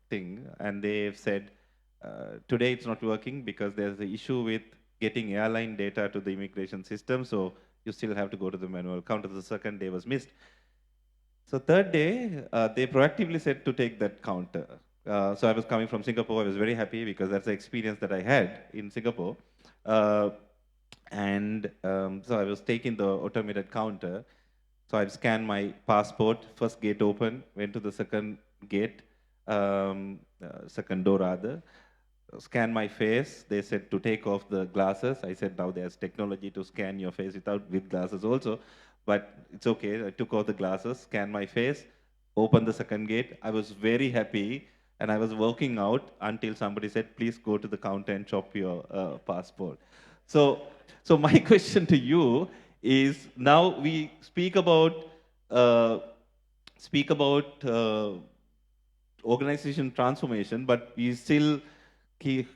thing, and they said, today it's not working because there's an issue with getting airline data to the immigration system, so you still have to go to the manual counter. The second day was missed. So third day, they proactively said to take that counter. So I was coming from Singapore. I was very happy because that's the experience that I had in Singapore. So I was taking the automated counter. So I scanned my passport, first gate open, went to the second gate, second door rather, scanned my face. They said to take off the glasses. I said now there's technology to scan your face with glasses also, but it's okay. I took off the glasses, scanned my face, opened the second gate. I was very happy, and I was walking out until somebody said, please go to the counter and chop your passport. So my question to you is, now we speak about organization transformation, but we still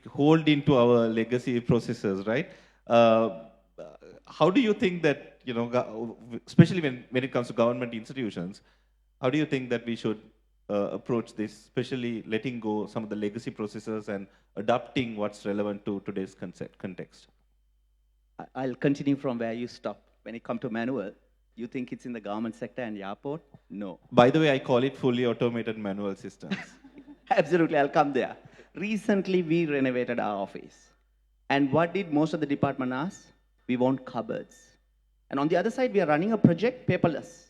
hold into our legacy processes, right? How do you think that, especially when it comes to government institutions, how do you think that we should approach this, especially letting go some of the legacy processes and adapting what's relevant to today's context? I'll continue from where you stopped. When it comes to manual, you think it's in the government sector and airport? No. By the way, I call it fully automated manual systems. Absolutely, I'll come there. Recently, we renovated our office. And what did most of the department ask? We want cupboards. And on the other side, we are running a project paperless.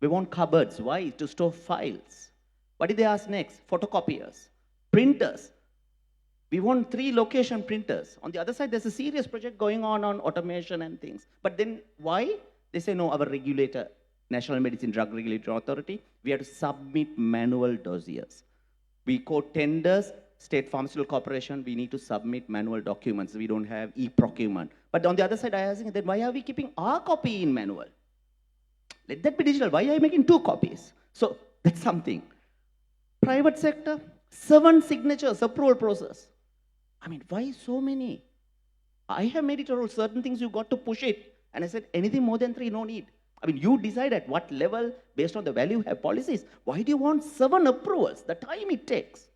We want cupboards. Why? To store files. What did they ask next? Photocopiers, printers. We want 3 location printers. On the other side, there's a serious project going on automation and things. But then why? They say, no, our regulator, National Medicine Drug Regulatory Authority, we have to submit manual dossiers. We quote tenders, State Pharmaceutical Corporation, we need to submit manual documents. We don't have e-procurement. But on the other side, I ask, then why are we keeping our copy in manual? Let that be digital. Why are you making 2 copies? So that's something. Private sector, 7 signatures, approval process. I mean, why so many? I have made it a rule, certain things you got to push it. And I said, anything more than 3, no need. I mean, you decide at what level, based on the value you have policies. Why do you want 7 approvals? The time it takes.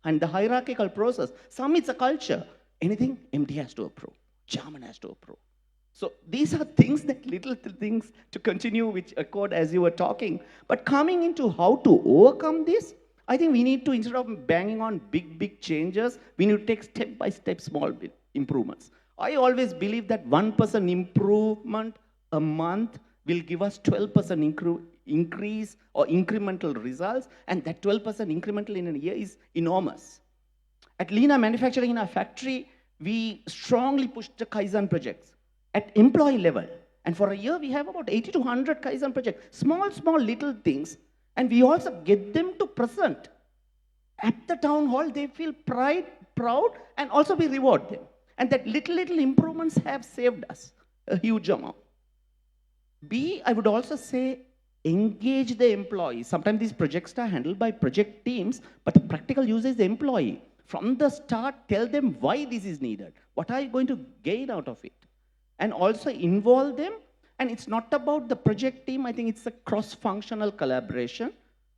And the hierarchical process. Some it's a culture. Anything, MD has to approve. Chairman has to approve. So these are things that little things to continue, which occurred as you were talking. But coming into how to overcome this, I think we need to, instead of banging on big changes, we need to take step-by-step small improvements. I always believe that 1% improvement a month will give us 12% increase or incremental results, and that 12% incremental in a year is enormous. At Lena Manufacturing in our factory, we strongly push the Kaizen projects at employee level. And for a year, we have about 80 to 100 Kaizen projects, small little things. And we also get them to present. At the town hall, they feel proud, and also we reward them. And that little improvements have saved us a huge amount. B, I would also say, engage the employees. Sometimes these projects are handled by project teams, but the practical user is the employee. From the start, tell them why this is needed. What are you going to gain out of it? And also involve them. And it's not about the project team. I think it's a cross-functional collaboration.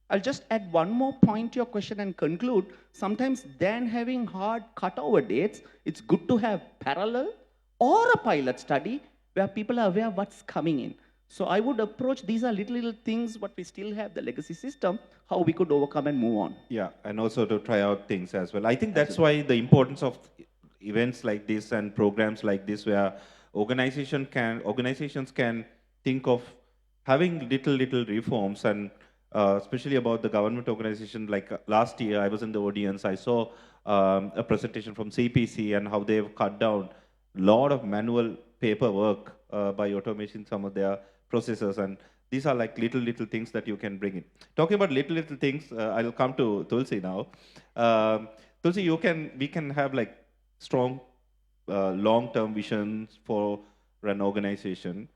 I'll just add one more point to your question and conclude. Sometimes than having hard cutover dates, it's good to have parallel or a pilot study where people are aware of what's coming in. So I would approach, these are little things, but we still have the legacy system, how we could overcome and move on. Yeah, and also to try out things as well. I think that's why the importance of events like this and programs like this, where organizations can think of having little reforms and especially about the government organization. Like last year, I was in the audience. I saw a presentation from CPC and how they've cut down a lot of manual paperwork by automating some of their processes. And these are like little things that you can bring in. Talking about little things, I'll come to Tulsi now. Tulsi, we can have like strong long-term visions for an organization,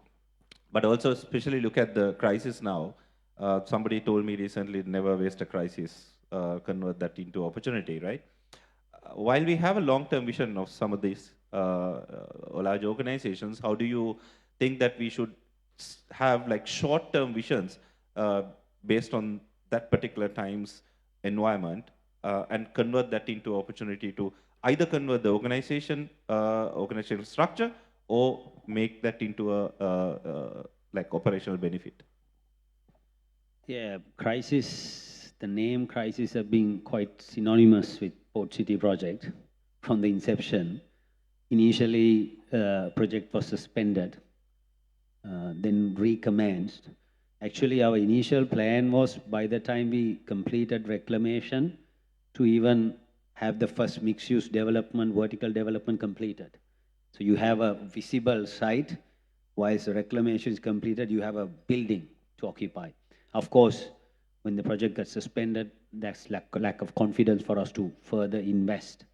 but also especially look at the crisis now. Somebody told me recently, never waste a crisis, convert that into opportunity, right? While we have a long-term vision of some of these large organizations, how do you think that we should have like short-term visions based on that particular time's environment and convert that into opportunity to either convert the organizational structure or make that into a like operational benefit? Yeah, crisis, the name crisis have been quite synonymous with Port City project from the inception. Initially, project was suspended, then recommenced. Actually, our initial plan was by the time we completed reclamation to even have the first mixed-use development, vertical development completed. So you have a visible site, whilst the reclamation is completed, you have a building to occupy. Of course, when the project got suspended, that's lack of confidence for us to further invest.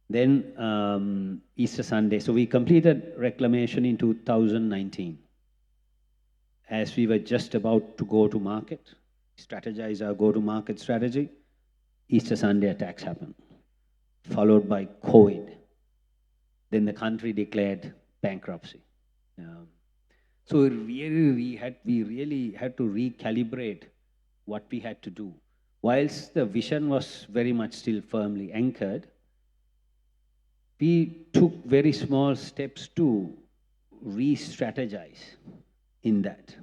Then Easter Sunday. So we completed reclamation in 2019. As we were just about to go to market, strategize our go-to-market strategy, Easter Sunday attacks happened, followed by COVID. Then the country declared bankruptcy. So we really had to recalibrate what we had to do. Whilst the vision was very much still firmly anchored, we took very small steps to re-strategize in that.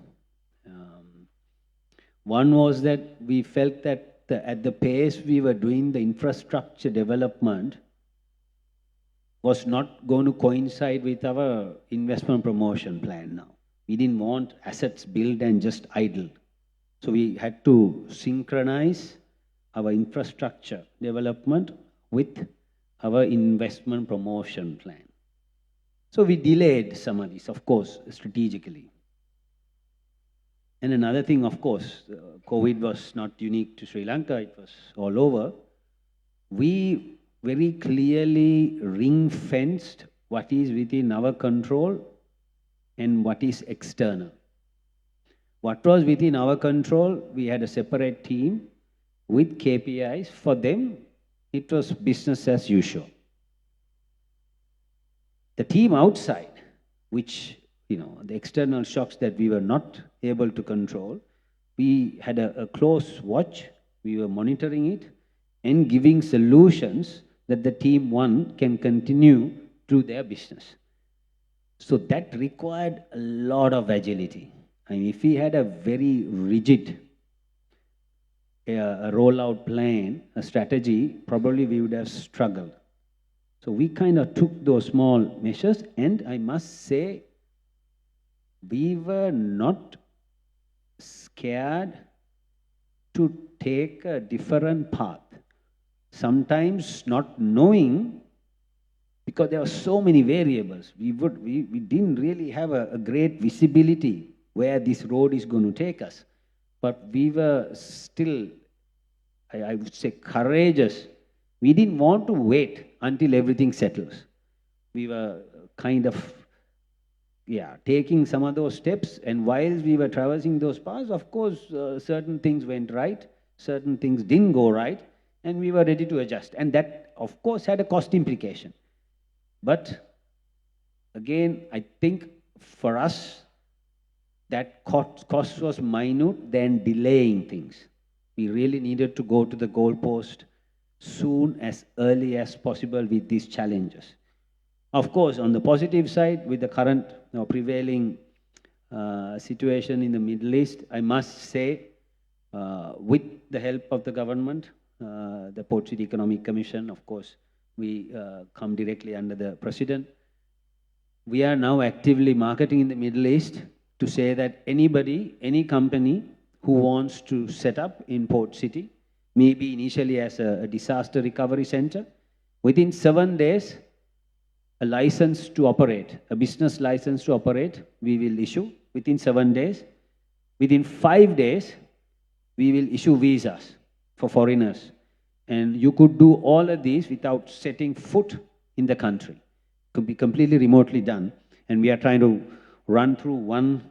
One was that we felt that at the pace we were doing the infrastructure development was not going to coincide with our investment promotion plan now. We didn't want assets built and just idle. So we had to synchronize our infrastructure development with our investment promotion plan. So we delayed some of these, of course, strategically. And another thing, of course, COVID was not unique to Sri Lanka, it was all over. We very clearly ring-fenced what is within our control and what is external. What was within our control, we had a separate team with KPIs. For them, it was business as usual. The team outside, which, the external shocks that we were not able to control, we had a close watch, we were monitoring it and giving solutions that the team one can continue to their business. So that required a lot of agility. I mean, if we had a very rigid a rollout plan, a strategy, probably we would have struggled. So we kind of took those small measures, and I must say, we were not scared to take a different path. Sometimes not knowing, because there were so many variables, we didn't really have a great visibility where this road is going to take us. But we were still, I would say, courageous. We didn't want to wait until everything settles. We were kind of, taking some of those steps. And while we were traversing those paths, of course, certain things went right, certain things didn't go right, and we were ready to adjust. And that, of course, had a cost implication. But again, I think for us, that cost was minute than delaying things. We really needed to go to the goalpost soon, as early as possible with these challenges. Of course, on the positive side, with the current prevailing situation in the Middle East, I must say, with the help of the government, the Port City Economic Commission, of course, we come directly under the president. We are now actively marketing in the Middle East to say that anybody, any company who wants to set up in Port City, maybe initially as a disaster recovery center. Within 7 days, a license to operate, a business license to operate, we will issue within 7 days. Within 5 days, we will issue visas for foreigners. And you could do all of these without setting foot in the country. It could be completely remotely done. And we are trying to run through one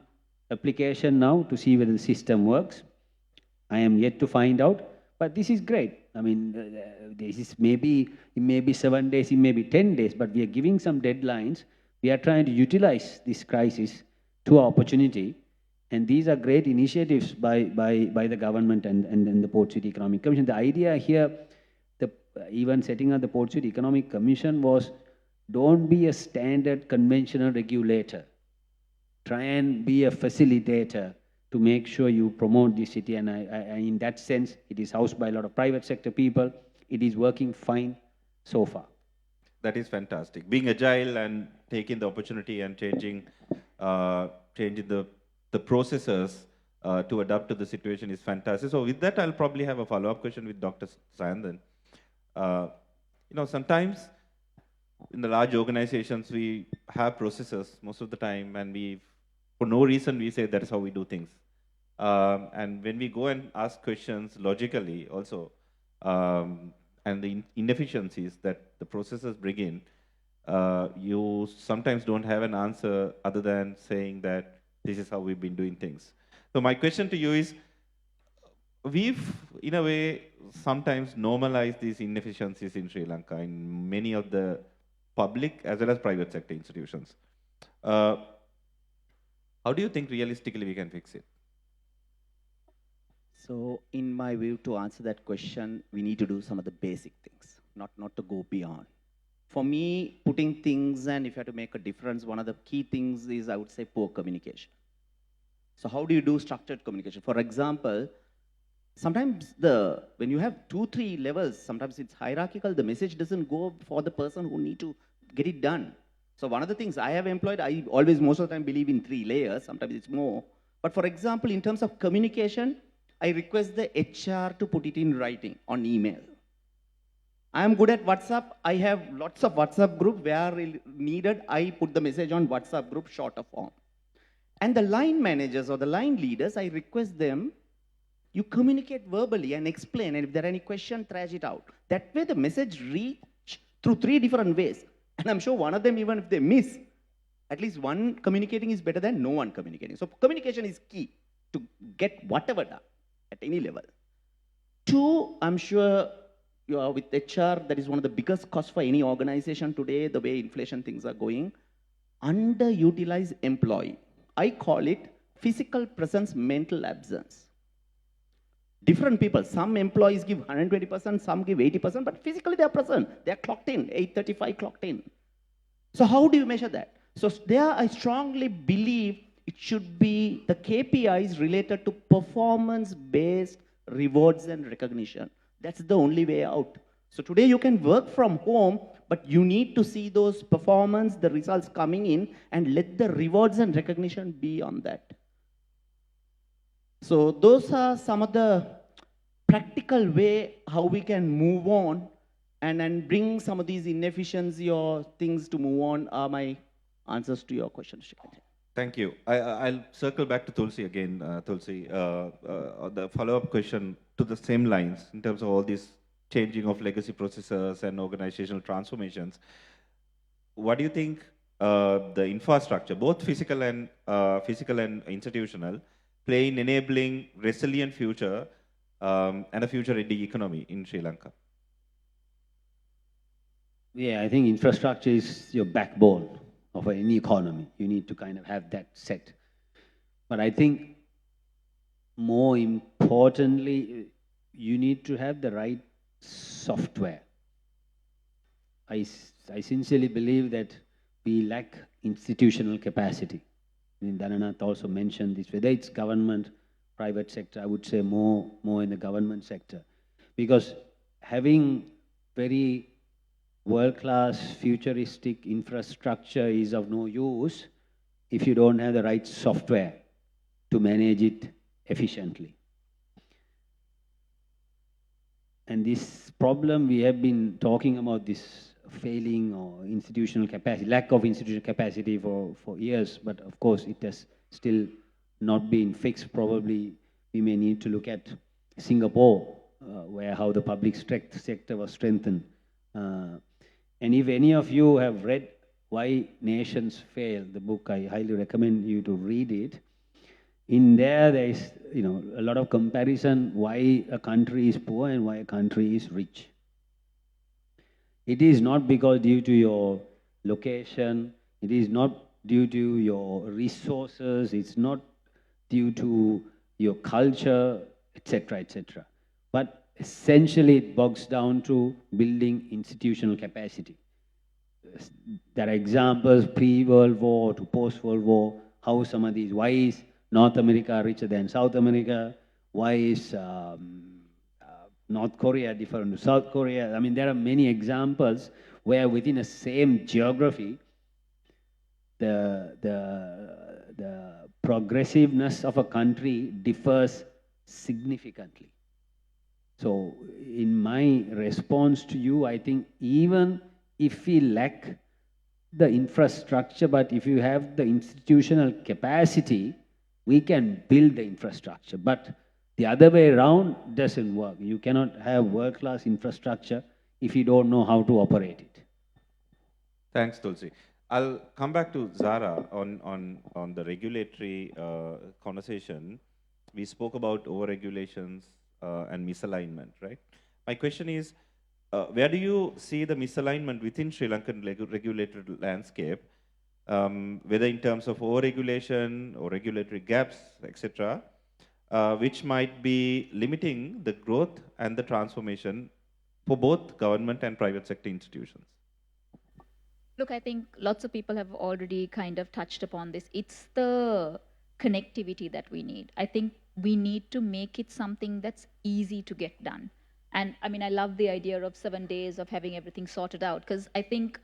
application now to see whether the system works. I am yet to find out, but this is great. I mean, this is maybe, it may be 7 days, it may be 10 days, but we are giving some deadlines. We are trying to utilize this crisis to our opportunity. And these are great initiatives by the government and the Port City Economic Commission. The idea here, even setting up the Port City Economic Commission was, don't be a standard conventional regulator. Try and be a facilitator to make sure you promote the city. And in that sense, it is housed by a lot of private sector people. It is working fine so far. That is fantastic. Being agile and taking the opportunity and changing the processes to adapt to the situation is fantastic. So with that, I'll probably have a follow-up question with Dr. Sayandan. Sometimes in the large organizations, we have processes most of the time, and for no reason, we say that is how we do things. And when we go and ask questions logically also, and the inefficiencies that the processes bring in, you sometimes don't have an answer other than saying that this is how we've been doing things. So my question to you is, we've, in a way, sometimes normalized these inefficiencies in Sri Lanka in many of the public as well as private sector institutions. How do you think realistically we can fix it? So in my view, to answer that question, we need to do some of the basic things, not to go beyond. For me, putting things, and if you have to make a difference, one of the key things is, I would say, poor communication. So how do you do structured communication? For example, sometimes when you have 2-3 levels, sometimes it's hierarchical, the message doesn't go for the person who need to get it done. So one of the things I have employed, I always most of the time believe in 3 layers, sometimes it's more. But for example, in terms of communication, I request the HR to put it in writing on email. I am good at WhatsApp. I have lots of WhatsApp group where needed, I put the message on WhatsApp group shorter form. And the line managers or the line leaders, I request them, you communicate verbally and explain, and if there are any questions, thrash it out. That way the message reach through 3 different ways. And I'm sure one of them, even if they miss, at least one communicating is better than no one communicating. So communication is key to get whatever done at any level. 2, I'm sure you are with HR, that is one of the biggest costs for any organization today, the way inflation things are going. Underutilized employee. I call it physical presence, mental absence. Different people, some employees give 120%, some give 80%, but physically they are present. They are clocked in, 8:35 clocked in. So how do you measure that? So there I strongly believe it should be the KPIs related to performance-based rewards and recognition. That's the only way out. So today you can work from home, but you need to see those performance, the results coming in, and let the rewards and recognition be on that. So those are some of the practical way how we can move on and bring some of these inefficiency or things to move on are my answers to your question, Shikha. Thank you. I'll circle back to Tulsi again, Tulsi. The follow-up question to the same lines in terms of all this changing of legacy processes and organizational transformations. What do you think the infrastructure, both physical and institutional, play in enabling resilient future and a future-ready economy in Sri Lanka? Yeah, I think infrastructure is your backbone of any economy. You need to kind of have that set. But I think more importantly, you need to have the right software. I sincerely believe that we lack institutional capacity. I mean, Dhananath also mentioned this, whether it's government, private sector, I would say more in the government sector. Because having very world-class futuristic infrastructure is of no use if you don't have the right software to manage it efficiently. And this problem, we have been talking about this failing or institutional capacity, lack of institutional capacity for years, but of course it has still not been fixed. Probably we may need to look at Singapore, where how the public sector was strengthened. And if any of you have read Why Nations Fail, the book, I highly recommend you to read it. In there is a lot of comparison why a country is poor and why a country is rich. It is not because due to your location, it is not due to your resources, it's not due to your culture, etc., etc. But essentially it bogs down to building institutional capacity. There are examples pre-World War to post-World War, how some of these, why is North America richer than South America? Why is North Korea different to South Korea? I mean, there are many examples where within a same geography, the progressiveness of a country differs significantly. So in my response to you, I think even if we lack the infrastructure, but if you have the institutional capacity, we can build the infrastructure. But the other way around doesn't work. You cannot have world-class infrastructure if you don't know how to operate it. Thanks, Tulsi. I'll come back to Zara on the regulatory conversation. We spoke about overregulations and misalignment, right? My question is, where do you see the misalignment within Sri Lankan regulated landscape, whether in terms of overregulation or regulatory gaps, etc., which might be limiting the growth and the transformation for both government and private sector institutions? Look, I think lots of people have already kind of touched upon this. It's the connectivity that we need. I think we need to make it something that's easy to get done. And I mean, I love the idea of 7 days of having everything sorted out, because I think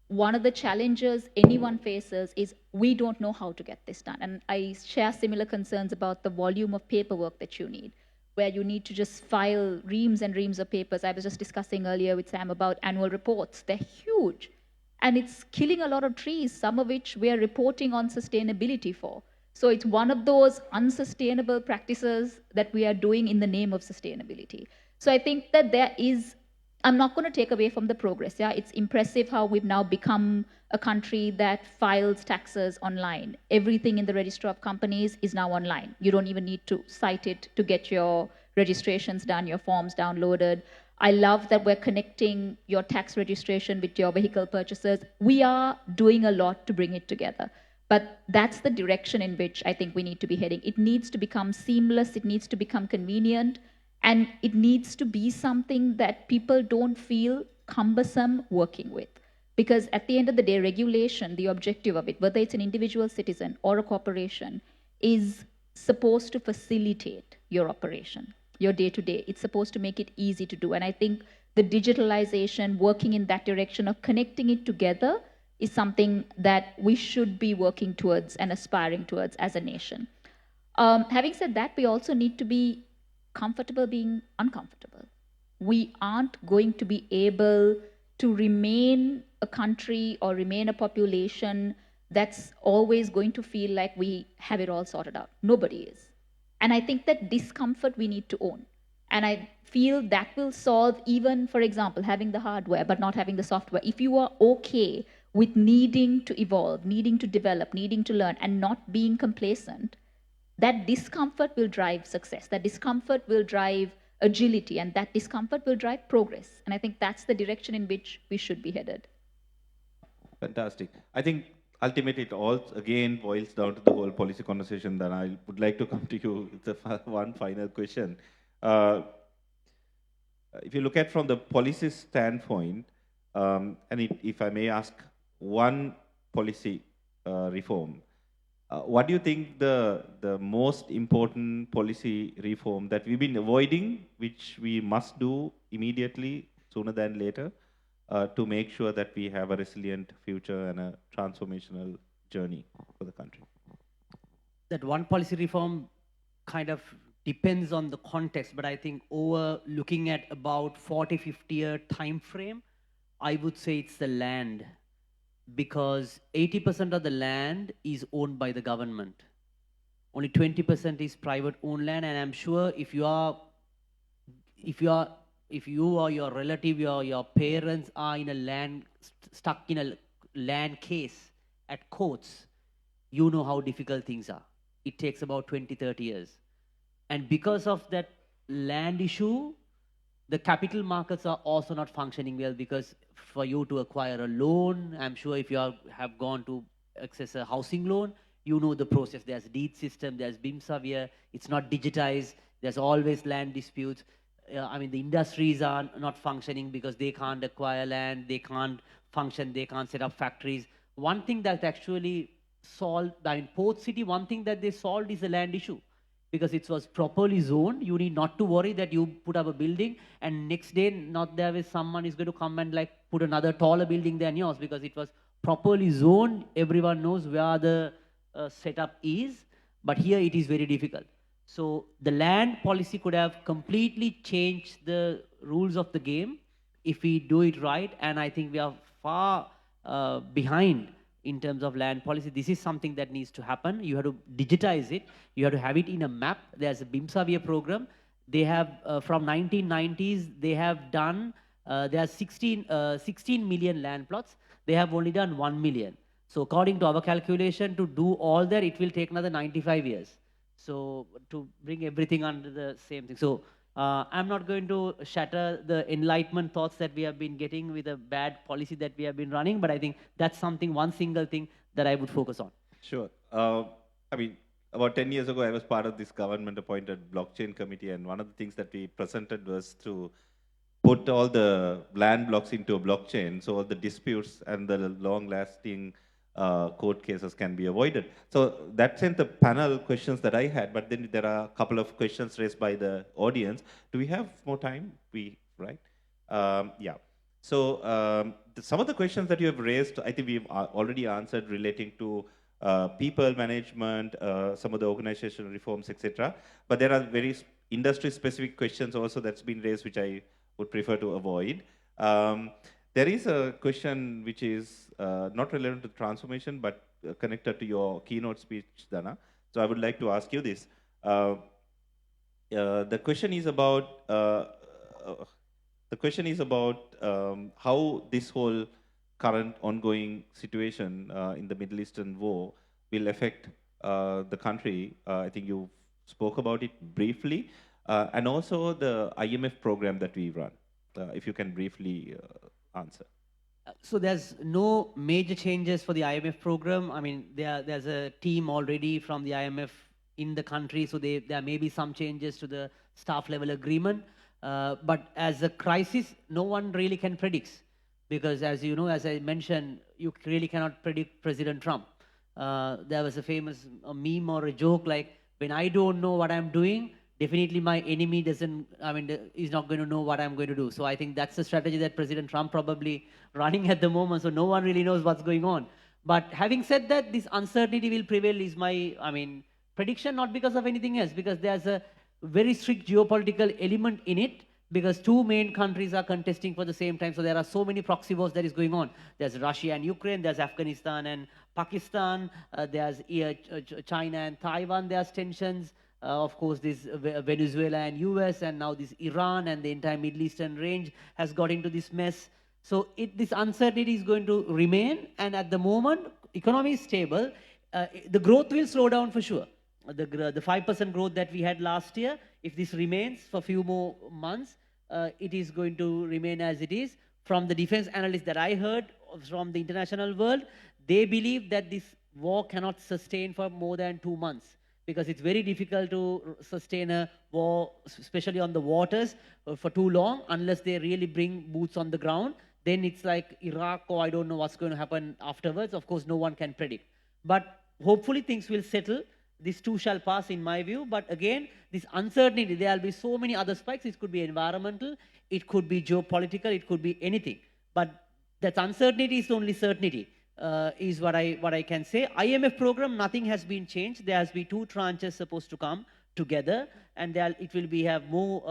one of the challenges anyone faces is we don't know how to get this done. And I share similar concerns about the volume of paperwork that you need, where you need to just file reams and reams of papers. I was just discussing earlier with Sam about annual reports. They're huge. And it's killing a lot of trees, some of which we are reporting on sustainability for. So it's one of those unsustainable practices that we are doing in the name of sustainability. So I think that there is, I'm not going to take away from the progress. Yeah, it's impressive how we've now become a country that files taxes online. Everything in the register of companies is now online. You don't even need to cite it to get your registrations done, your forms downloaded. I love that we're connecting your tax registration with your vehicle purchases. We are doing a lot to bring it together. But that's the direction in which I think we need to be heading. It needs to become seamless, it needs to become convenient, and it needs to be something that people don't feel cumbersome working with. Because at the end of the day, regulation, the objective of it, whether it's an individual citizen or a corporation, is supposed to facilitate your operation, your day-to-day. It's supposed to make it easy to do. And I think the digitalization, working in that direction of connecting it together, is something that we should be working towards and aspiring towards as a nation. Having said that, we also need to be comfortable being uncomfortable. We aren't going to be able to remain a country or remain a population that's always going to feel like we have it all sorted out. Nobody is. And I think that discomfort we need to own. And I feel that will solve even, for example, having the hardware but not having the software. If you are okay with needing to evolve, needing to develop, needing to learn, and not being complacent, that discomfort will drive success. That discomfort will drive agility, and that discomfort will drive progress. And I think that's the direction in which we should be headed. Fantastic. I think ultimately it all again boils down to the whole policy conversation that I would like to come to you. It's one final question. If you look at from the policy standpoint, and if I may ask one policy reform, what do you think the most important policy reform that we've been avoiding, which we must do immediately, sooner than later, to make sure that we have a resilient future and a transformational journey for the country? That one policy reform kind of depends on the context, but I think over looking at about 40, 50-year time frame, I would say it's the land, because 80% of the land is owned by the government. Only 20% is private owned land, and I'm sure if you or your relative or your parents are in a stuck in a land case at courts, you know how difficult things are. It takes about 20, 30 years. And because of that land issue, the capital markets are also not functioning well, because for you to acquire a loan, I'm sure if you have gone to access a housing loan, you know the process. There's deed system, there's BIM-Savia, it's not digitized, there's always land disputes. I mean, the industries are not functioning because they can't acquire land, they can't function, they can't set up factories. One thing that actually solved, in Port City, one thing that they solved is the land issue, because it was properly zoned. You need not to worry that you put up a building and next day not there is someone is going to come and like put another taller building than yours, because it was properly zoned. Everyone knows where the setup is, but here it is very difficult. So the land policy could have completely changed the rules of the game if we do it right, and I think we are far behind in terms of land policy. This is something that needs to happen. You have to digitize it. You have to have it in a map. There's a BIM-Savia program. They have, from 1990s, they have done, there are 16 million land plots. They have only done 1 million. So according to our calculation, to do all that, it will take another 95 years. So to bring everything under the same thing. So I'm not going to shatter the enlightenment thoughts that we have been getting with a bad policy that we have been running, but I think that's something, one single thing that I would focus on. Sure. I mean, about 10 years ago, I was part of this government-appointed blockchain committee, and one of the things that we presented was to put all the land blocks into a blockchain, so all the disputes and the long-lasting court cases can be avoided. So that's in the panel questions that I had, but then there are a couple of questions raised by the audience. Do we have more time? Right? Yeah. So some of the questions that you have raised, I think we've already answered, relating to people management, some of the organizational reforms, etc. But there are very industry-specific questions also that's been raised, which I would prefer to avoid. There is a question which is not relevant to transformation, but connected to your keynote speech, Dana. So I would like to ask you this. The question is about how this whole current ongoing situation in the Middle Eastern war will affect the country. I think you spoke about it briefly, and also the IMF program that we run. If you can briefly answer. So there's no major changes for the IMF program. I mean, there's a team already from the IMF in the country, so there may be some changes to the staff level agreement. But as a crisis, no one really can predict, because as you know, as I mentioned, you really cannot predict President Trump. There was a famous meme or a joke like, when I don't know what I'm doing, definitely my enemy is not going to know what I'm going to do. So I think that's the strategy that President Trump probably running at the moment. So no one really knows what's going on. But having said that, this uncertainty will prevail is my, prediction, not because of anything else, because there's a very strict geopolitical element in it, because two main countries are contesting for the same time. So there are so many proxy wars that is going on. There's Russia and Ukraine, there's Afghanistan and Pakistan, there's China and Taiwan, there's tensions. Of course, this Venezuela and US, and now this Iran, and the entire Middle Eastern range has got into this mess. So this uncertainty is going to remain, and at the moment, economy is stable. The growth will slow down for sure. The 5% growth that we had last year, if this remains for a few more months, it is going to remain as it is. From the defense analysts that I heard from the international world, they believe that this war cannot sustain for more than 2 months, because it's very difficult to sustain a war, especially on the waters, for too long, unless they really bring boots on the ground. Then it's like Iraq, or I don't know what's going to happen afterwards. Of course, no one can predict. But hopefully things will settle. This too shall pass, in my view. But again, this uncertainty, there will be so many other spikes. It could be environmental, it could be geopolitical, it could be anything. But that uncertainty is the only certainty. Is what I can say. IMF program, nothing has been changed. There has been 2 tranches supposed to come together, and it will be have more,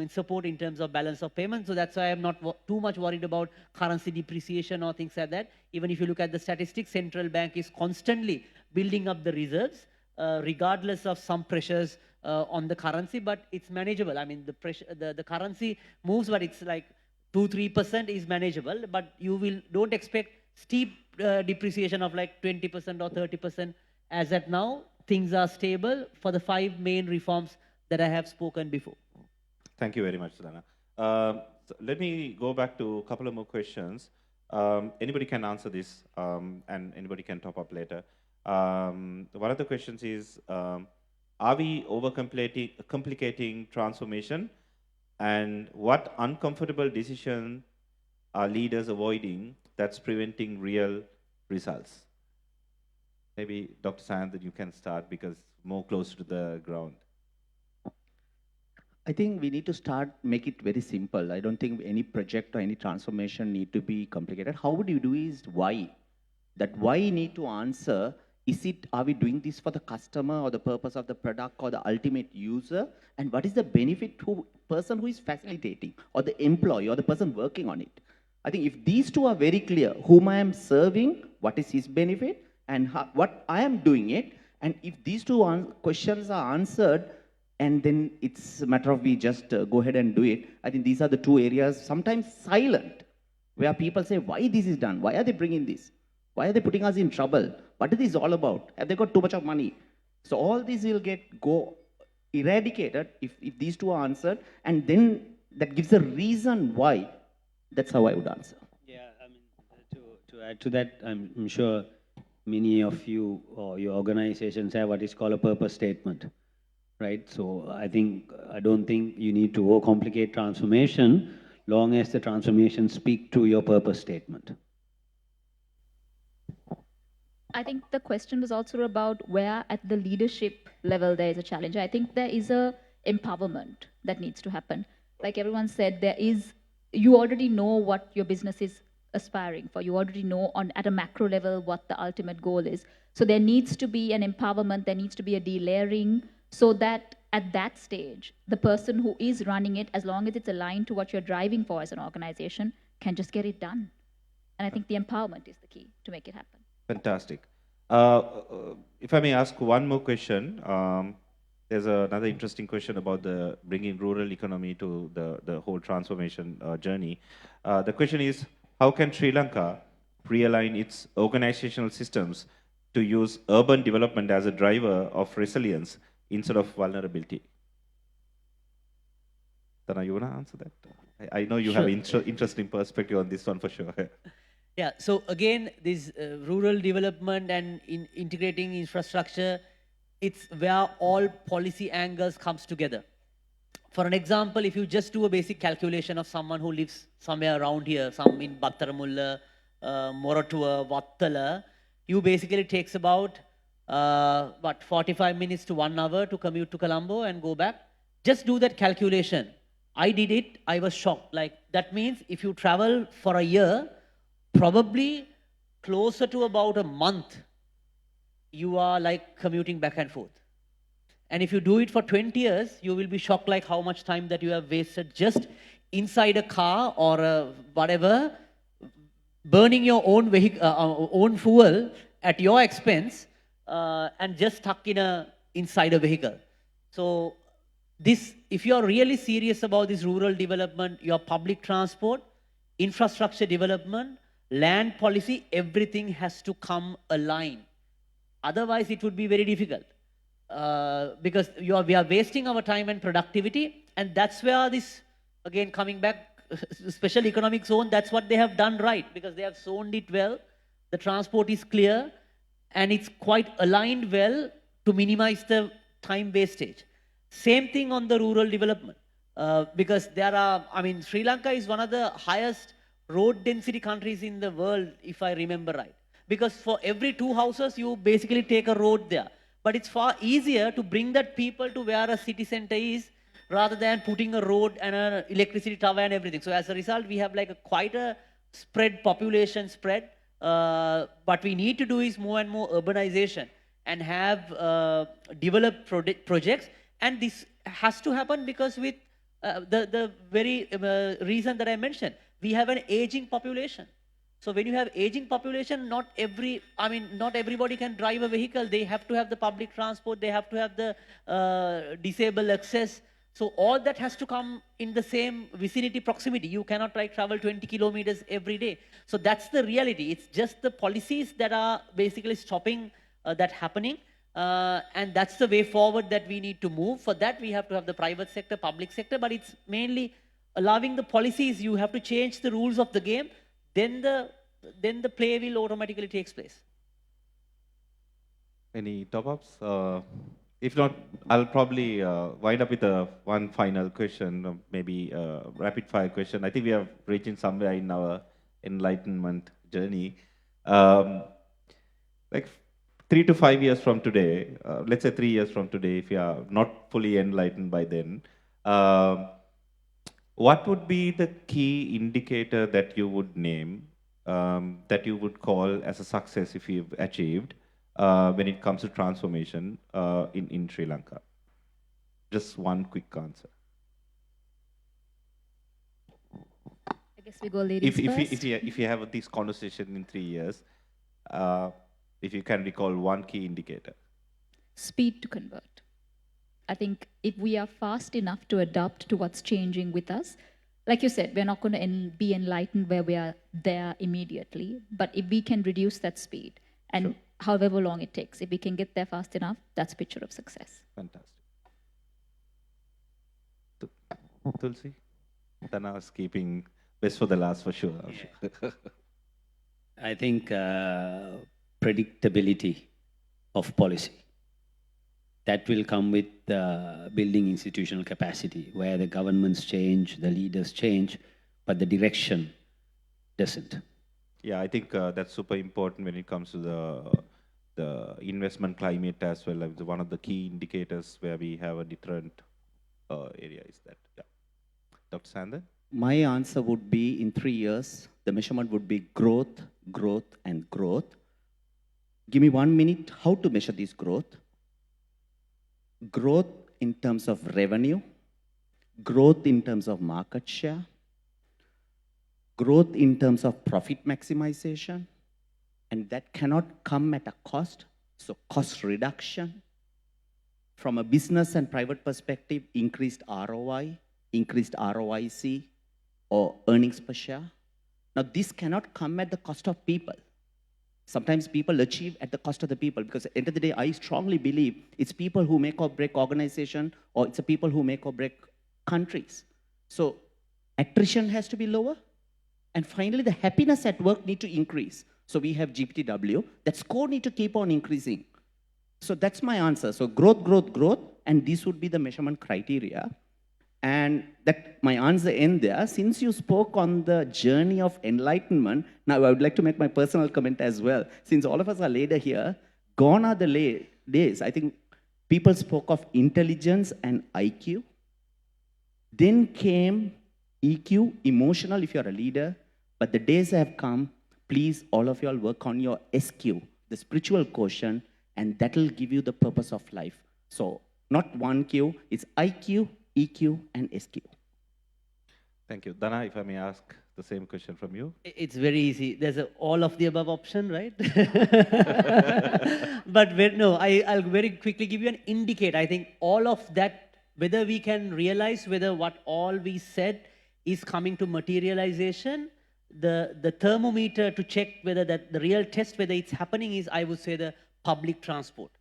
support in terms of balance of payment. So that's why I'm not too much worried about currency depreciation or things like that. Even if you look at the statistics, central bank is constantly building up the reserves, regardless of some pressures on the currency, but it's manageable. I mean, the pressure, the currency moves, but it's like 2-3% is manageable. But don't expect steep depreciation of like 20% or 30%. As at now, things are stable for the 5 main reforms that I have spoken before. Thank you very much, Sudhana. So let me go back to a couple of more questions. Anybody can answer this, and anybody can top up later. One of the questions is, are we complicating transformation? And what uncomfortable decision are leaders avoiding that's preventing real results? Maybe Dr. Sanand, you can start because more close to the ground. I think we need to make it very simple. I don't think any project or any transformation need to be complicated. How would you do is why? That why need to answer, are we doing this for the customer or the purpose of the product or the ultimate user? And what is the benefit to person who is facilitating or the employee or the person working on it? I think if these two are very clear, whom I am serving, what is his benefit, and what I am doing it, and if these two questions are answered, and then it's a matter of we just go ahead and do it. I think these are the two areas, sometimes silent, where people say, why this is done? Why are they bringing this? Why are they putting us in trouble? What is this all about? Have they got too much of money? So all these will go eradicated if these two are answered, and then that gives a reason why. That's how I would answer. Yeah, I mean, to add to that, I'm sure many of you or your organizations have what is called a purpose statement, right? So I don't think you need to overcomplicate transformation, long as the transformation speak to your purpose statement. I think the question was also about where at the leadership level there is a challenge. I think there is a empowerment that needs to happen. Like everyone said, you already know what your business is aspiring for. You already know at a macro level what the ultimate goal is. So there needs to be an empowerment, there needs to be a delayering, so that at that stage, the person who is running it, as long as it's aligned to what you're driving for as an organization, can just get it done. And I think the empowerment is the key to make it happen. Fantastic. If I may ask one more question, there's another interesting question about the bringing rural economy to the whole transformation journey. The question is, how can Sri Lanka realign its organizational systems to use urban development as a driver of resilience instead of vulnerability? Dana, you want to answer that? I know you have interesting perspective on this one for sure. Yeah, so again, this rural development and integrating infrastructure, it's where all policy angles comes together. For an example, if you just do a basic calculation of someone who lives somewhere around here, some in Battaramulla, Moratua, Vattala, you basically takes about 45 minutes to 1 hour to commute to Colombo and go back. Just do that calculation. I did it, I was shocked. Like, that means if you travel for a year, probably closer to about a month, you are like commuting back and forth. And if you do it for 20 years, you will be shocked like how much time that you have wasted just inside a car or whatever, burning your own vehicle, own fuel at your expense, and just stuck inside a vehicle. So if you are really serious about this rural development, your public transport, infrastructure development, land policy, everything has to come aligned. Otherwise, it would be very difficult because we are wasting our time and productivity, and that's where this, again, coming back, special economic zone, that's what they have done right, because they have zoned it well, the transport is clear, and it's quite aligned well to minimize the time wastage. Same thing on the rural development, because Sri Lanka is one of the highest road density countries in the world, if I remember right. Because for every 2 houses, you basically take a road there. But it's far easier to bring that people to where a city center is, rather than putting a road and an electricity tower and everything. So as a result, we have like quite a population spread. What we need to do is more and more urbanization and have developed projects And this has to happen because with the very reason that I mentioned, we have an aging population. So when you have aging population, not everybody can drive a vehicle. They have to have the public transport. They have to have the disabled access. So all that has to come in the same vicinity proximity. You cannot travel 20 kilometers every day. So that's the reality. It's just the policies that are basically stopping that happening. And that's the way forward that we need to move. For that, we have to have the private sector, public sector, but it's mainly allowing the policies. You have to change the rules of the game. Then the play will automatically take place. Any top-ups? If not, I'll probably wind up with one final question, maybe a rapid-fire question. I think we are reaching somewhere in our enlightenment journey. Like 3 to 5 years from today, let's say 3 years from today, if you are not fully enlightened by then, what would be the key indicator that you would name, that you would call as a success if you've achieved when it comes to transformation in Sri Lanka? Just one quick answer. I guess we go ladies first. If you have this conversation in 3 years, if you can recall one key indicator. Speed to convert. I think if we are fast enough to adapt to what's changing with us, like you said, we're not going to be enlightened where we are there immediately. But if we can reduce that speed, and sure, however long it takes, if we can get there fast enough, that's a picture of success. Fantastic. Tulsi? Dana was keeping best for the last for sure. Yeah. I think predictability of policy. That will come with building institutional capacity, where the governments change, the leaders change, but the direction doesn't. Yeah, I think that's super important when it comes to the investment climate as well. Like one of the key indicators where we have a deterrent area is that. Yeah. Dr. Sandhan? My answer would be in 3 years, the measurement would be growth, growth, and growth. Give me 1 minute how to measure this growth. Growth in terms of revenue, growth in terms of market share, growth in terms of profit maximization, and that cannot come at a cost. So cost reduction. From a business and private perspective, increased ROI, increased ROIC, or earnings per share. Now this cannot come at the cost of people. Sometimes people achieve at the cost of the people, because at the end of the day, I strongly believe it's people who make or break organization, or it's the people who make or break countries. So attrition has to be lower. And finally, the happiness at work need to increase. So we have GPTW. That score need to keep on increasing. So that's my answer. So growth, growth, growth, and this would be the measurement criteria. And that my answer end there. Since you spoke on the journey of enlightenment, now I would like to make my personal comment as well. Since all of us are later here, gone are the days. I think people spoke of intelligence and IQ. Then came EQ, emotional if you're a leader. But the days have come, please all of you all work on your SQ, the spiritual quotient, and that will give you the purpose of life. So not one Q, it's IQ, EQ, and SQ. Thank you. Dana, if I may ask the same question from you. It's very easy. There's all of the above option, right? But I'll very quickly give you an indicator. I think all of that, whether we can realize whether what all we said is coming to materialization, the thermometer to check whether the real test, whether it's happening is, I would say, the public transport.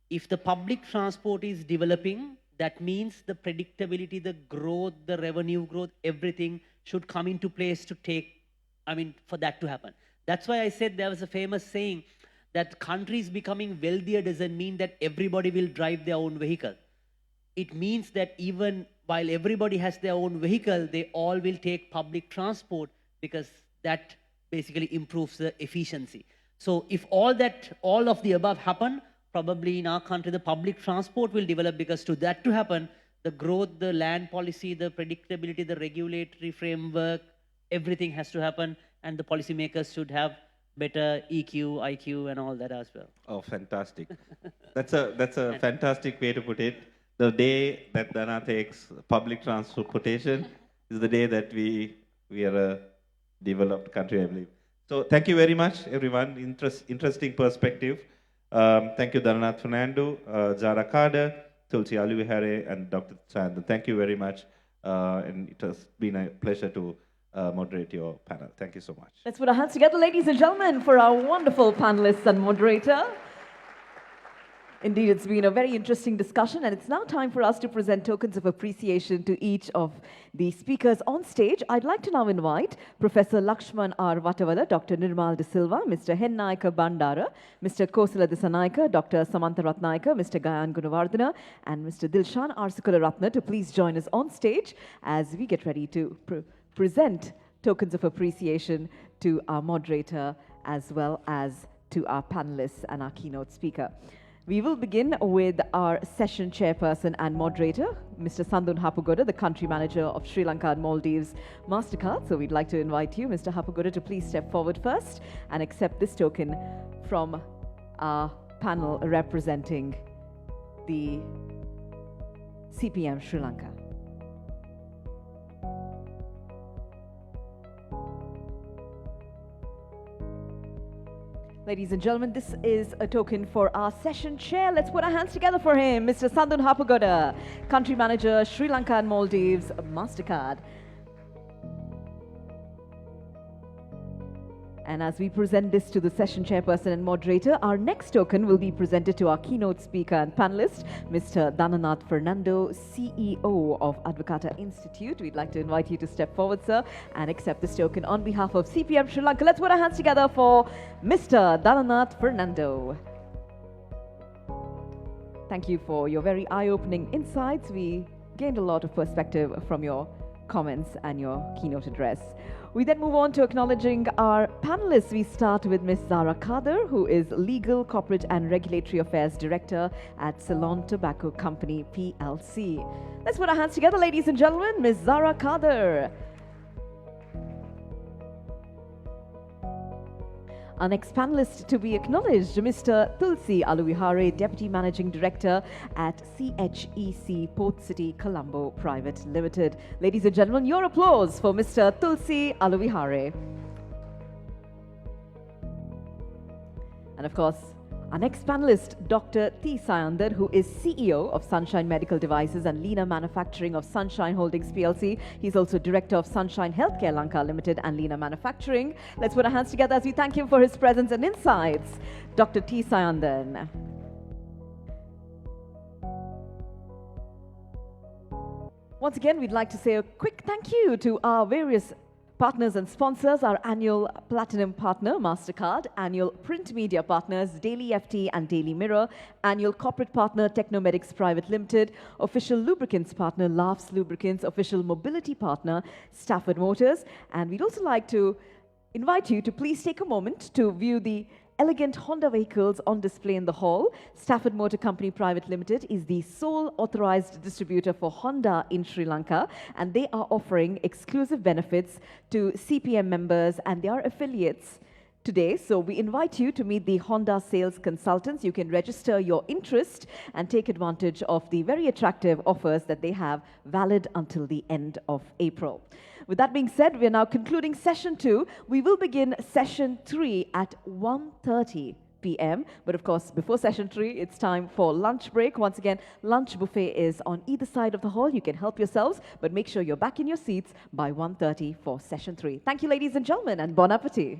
If the public transport is developing, that means the predictability, the growth, the revenue growth, everything should come into place to for that to happen. That's why I said there was a famous saying that countries becoming wealthier doesn't mean that everybody will drive their own vehicle. It means that even while everybody has their own vehicle, they all will take public transport, because that basically improves the efficiency. So if all of the above happen, probably in our country, the public transport will develop, because to that to happen, the growth, the land policy, the predictability, the regulatory framework, everything has to happen, and the policymakers should have better EQ, IQ, and all that as well. Oh, fantastic. That's a fantastic way to put it. the day that Dana takes public transportation is the day that we are a developed country, I believe. So thank you very much, everyone. Interesting perspective. Thank you, Dhananath Fernando, Zara Carter, Tulsi Aluvihare, and Dr. Sand. Thank you very much. And it has been a pleasure to moderate your panel. Thank you so much. Let's put our hands together, ladies and gentlemen, for our wonderful panelists and moderator. Indeed, it's been a very interesting discussion, and it's now time for us to present tokens of appreciation to each of the speakers on stage. I'd like to now invite Professor Lakshman R. Vatavada, Dr. Nirmal De Silva, Mr. Hennaika Bandara, Mr. Kosala Disanaika, Dr. Samantha Ratnaika, Mr. Gayan Gunavardhana, and Mr. Dilshan R. Sukularatna to please join us on stage as we get ready to present tokens of appreciation to our moderator as well as to our panelists and our keynote speaker. We will begin with our session chairperson and moderator, Mr. Sandun Hapugoda, the country manager of Sri Lanka and Maldives MasterCard. So we'd like to invite you, Mr. Hapugoda, to please step forward first and accept this token from our panel representing the CPM Sri Lanka. Ladies and gentlemen, this is a token for our session chair. Let's put our hands together for him, Mr. Sandun Hapugoda, Country Manager, Sri Lanka and Maldives, MasterCard. And as we present this to the session chairperson and moderator, our next token will be presented to our keynote speaker and panelist, Mr. Dhananath Fernando, CEO of Advocata Institute. We'd like to invite you to step forward, sir, and accept this token on behalf of CPM Sri Lanka. Let's put our hands together for Mr. Dhananath Fernando. Thank you for your very eye-opening insights. We gained a lot of perspective from your comments and your keynote address. We then move on to acknowledging our panelists. We start with Ms. Zara Carter, who is Legal, Corporate and Regulatory Affairs Director at Ceylon Tobacco Company, PLC. Let's put our hands together, ladies and gentlemen. Ms. Zara Carter. Our next panelist to be acknowledged, Mr. Tulsi Aluvihare, Deputy Managing Director at CHEC Port City Colombo Private Limited. Ladies and gentlemen, your applause for Mr. Tulsi Aluvihare. And of course, our next panelist, Dr. T. Sayandar, who is CEO of Sunshine Medical Devices and Lena Manufacturing of Sunshine Holdings PLC. He's also Director of Sunshine Healthcare Lanka Limited and Lena Manufacturing. Let's put our hands together as we thank him for his presence and insights. Dr. T. Sayandar. Once again, we'd like to say a quick thank you to our various partners and sponsors, our annual Platinum Partner, MasterCard, annual Print Media Partners, Daily FT and Daily Mirror, annual Corporate Partner, Technomedics Private Limited, official Lubricants Partner, Laughs Lubricants, official Mobility Partner, Stafford Motors. And we'd also like to invite you to please take a moment to view the elegant Honda vehicles on display in the hall. Stafford Motor Company Private Limited is the sole authorized distributor for Honda in Sri Lanka, and they are offering exclusive benefits to CPM members and their affiliates today. So we invite you to meet the Honda sales consultants. You can register your interest and take advantage of the very attractive offers that they have valid until the end of April. With that being said, we are now concluding session 2. We will begin session 3 at 1:30 p.m. But of course, before session 3, it's time for lunch break. Once again, lunch buffet is on either side of the hall. You can help yourselves, but make sure you're back in your seats by 1:30 for session 3. Thank you, ladies and gentlemen, and bon appetit.